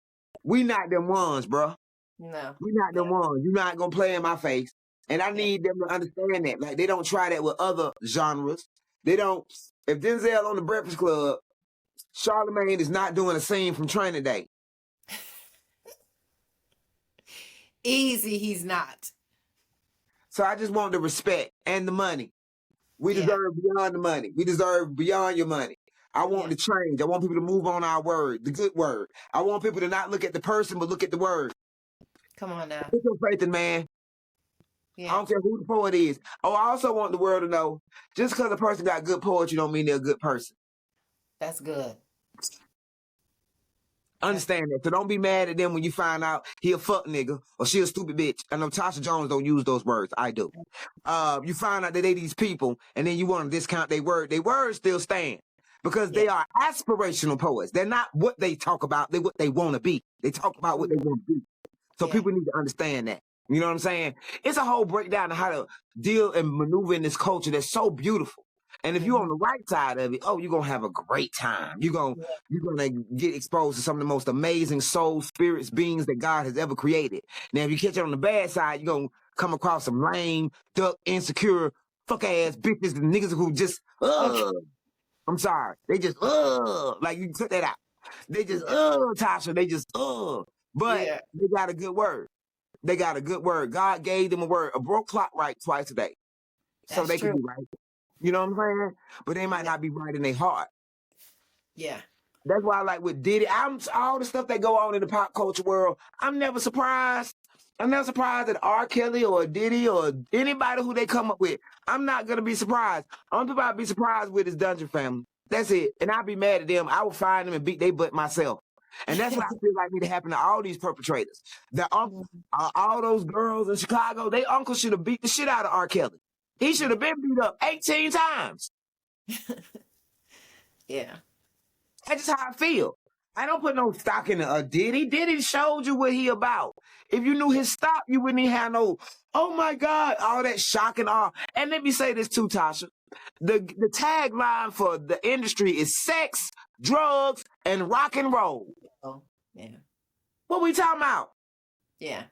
We not them ones, bro. no. We not them ones. You're not gonna play in my face. And I need them to understand that. Like they don't try that with other genres. They don't. If Denzel on the Breakfast Club, Charlemagne is not doing a scene from Training Day. Easy, he's not. So I just want the respect and the money. We Yeah. deserve beyond the money. We deserve beyond your money. I want the change. I want people to move on our word, the good word. I want people to not look at the person, but look at the word. Come on now. Put your faith in man. Yeah. I don't care who the poet is. Oh, I also want the world to know, just because a person got good poetry don't mean they're a good person. That's good. Understand that. So don't be mad at them when you find out he a fuck nigga or she a stupid bitch. I know Tasha Jones don't use those words. I do. You find out that they these people and then you want to discount their word. Their words still stand because they are aspirational poets. They're not what they talk about. They're what they want to be. They talk about what they want to be. So people need to understand that. You know what I'm saying? It's a whole breakdown of how to deal and maneuver in this culture that's so beautiful. And if you're on the right side of it, oh, you're going to have a great time. You're going to get exposed to some of the most amazing soul, spirits, beings that God has ever created. Now, if you catch it on the bad side, you're going to come across some lame, duck, insecure, fuck-ass bitches and niggas who just, I'm sorry. They just, like you cut that out. They just, Tasha, they just, But they got a good word. They got a good word. God gave them a word. A broke clock right twice a day. So they can be right. You know what I'm saying? But they might not be right in their heart. Yeah. That's why, like with Diddy, all the stuff that go on in the pop culture world, I'm never surprised. I'm never surprised at R. Kelly or Diddy or anybody who they come up with. I'm not going to be surprised. Only people I'll be surprised with is Dungeon Family. That's it. And I'll be mad at them. I will find them and beat their butt myself. And that's what I feel like need to happen to all these perpetrators. All those girls in Chicago, their uncle should have beat the shit out of R. Kelly. He should have been beat up 18 times. Yeah. That's just how I feel. I don't put no stock in Diddy. Diddy showed you what he about. If you knew his stop, you wouldn't even have no, oh my God, all that shock and awe. And let me say this too, Tasha. The tagline for the industry is sex, drugs, and rock and roll. Oh, yeah. What we talking about? Yeah.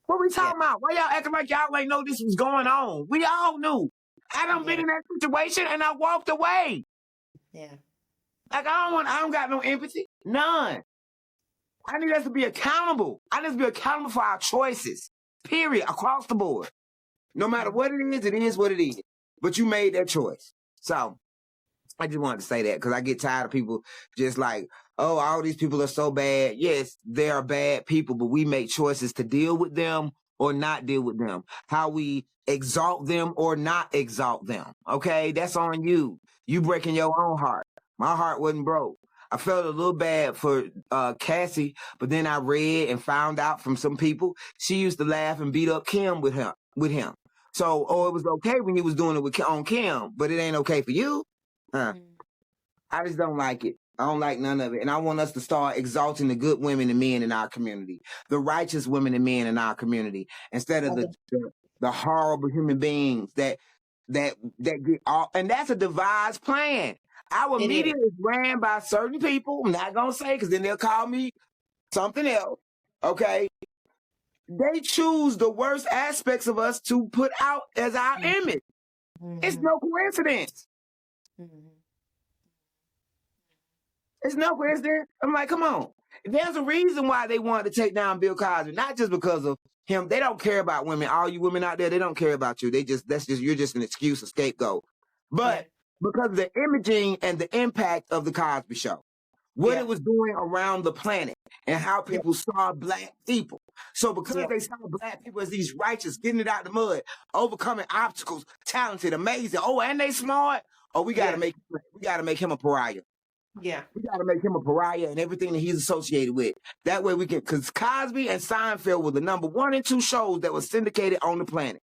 What we talking about? Why y'all acting like y'all ain't know this was going on? We all knew. I done been in that situation and I walked away. Yeah. Like I don't got no empathy. None. I need us to be accountable. I need us to be accountable for our choices. Period. Across the board. No matter what it is what it is. But you made that choice. So I just wanted to say that because I get tired of people just like, oh, all these people are so bad. Yes, they are bad people, but we make choices to deal with them or not deal with them. How we exalt them or not exalt them. Okay, that's on you. You breaking your own heart. My heart wasn't broke. I felt a little bad for Cassie, but then I read and found out from some people she used to laugh and beat up Kim with him. So, it was okay when he was doing it on Kim, but it ain't okay for you. Huh. I just don't like it. I don't like none of it. And I want us to start exalting the good women and men in our community, the righteous women and men in our community, instead of the horrible human beings that get all. And that's a devised plan. Our media is ran by certain people. I'm not gonna say because then they'll call me something else. Okay. They choose the worst aspects of us to put out as our image. It's no coincidence. It's no coincidence. I'm like, come on. There's a reason why they wanted to take down Bill Cosby, not just because of him. They don't care about women. All you women out there, they don't care about you. You're just an excuse, a scapegoat. But because of the imaging and the impact of the Cosby Show, what it was doing around the planet and how people saw Black people. So because they saw Black people as these righteous, getting it out the mud, overcoming obstacles, talented, amazing. Oh, and they smart. Oh, we gotta make him a pariah. Yeah. We got to make him a pariah and everything that he's associated with. That way we can, because Cosby and Seinfeld were the number 1 and 2 shows that were syndicated on the planet.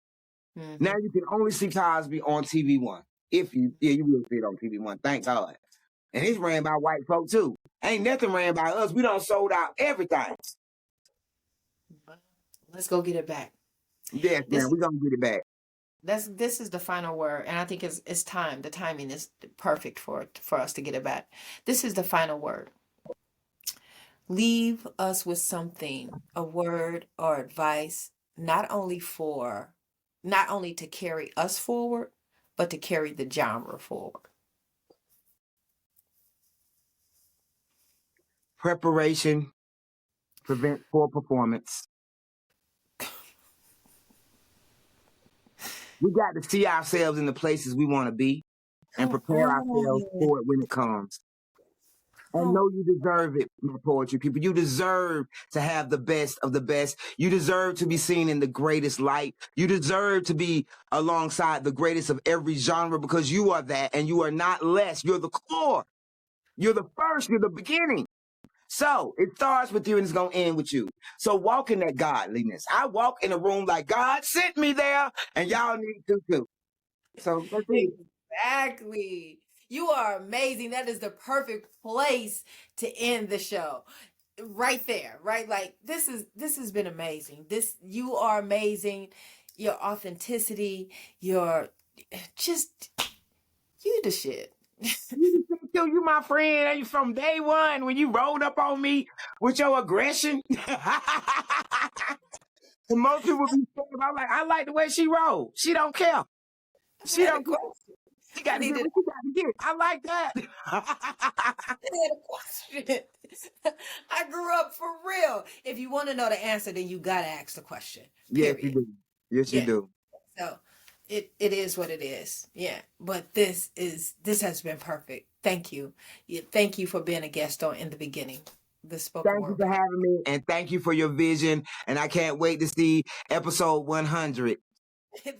Now you can only see Cosby on TV1. You will see it on TV1. Thank God. And it's ran by white folk too. Ain't nothing ran by us. We done sold out everything. Let's go get it back. Yes, man. We're going to get it back. This is the final word, and I think it's time. The timing is perfect for us to get it back. This is the final word. Leave us with something, a word or advice, not only to carry us forward, but to carry the genre forward. Preparation prevents poor performance. We got to see ourselves in the places we want to be and prepare ourselves for it when it comes. And know you deserve it, my poetry people. You deserve to have the best of the best. You deserve to be seen in the greatest light. You deserve to be alongside the greatest of every genre because you are that and you are not less. You're the core. You're the first. You're the beginning. So it starts with you and it's going to end with you. So walk in that godliness. I walk in a room like God sent me there and y'all need to too. So that's it. Exactly. You are amazing. That is the perfect place to end the show. Right there, right? Like this has been amazing. You are amazing. Your authenticity, you the shit. You my friend. You from day one when you rolled up on me with your aggression. And most people be saying, I like the way she rolled. She don't care. She don't care. She got to get what she got to get. I like that. I had a question. I grew up for real. If you want to know the answer, then you gotta ask the question. Period. Yes, you do. Yes, you do. So it is what it is. Yeah. But this has been perfect. Thank you. Thank you for being a guest on In the Beginning. Thank you for having me, and thank you for your vision. And I can't wait to see episode 100. Thank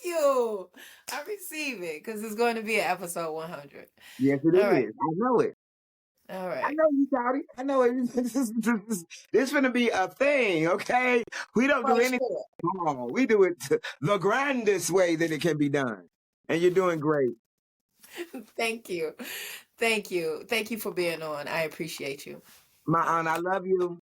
you. I receive it because it's going to be an episode 100. Yes, it is. Right. I know it. All right. I know you, Shawty. I know it. This going to be a thing, okay? We don't do anything wrong. We do it the grandest way that it can be done. And you're doing great. Thank you. Thank you. Thank you for being on. I appreciate you. My aunt, I love you.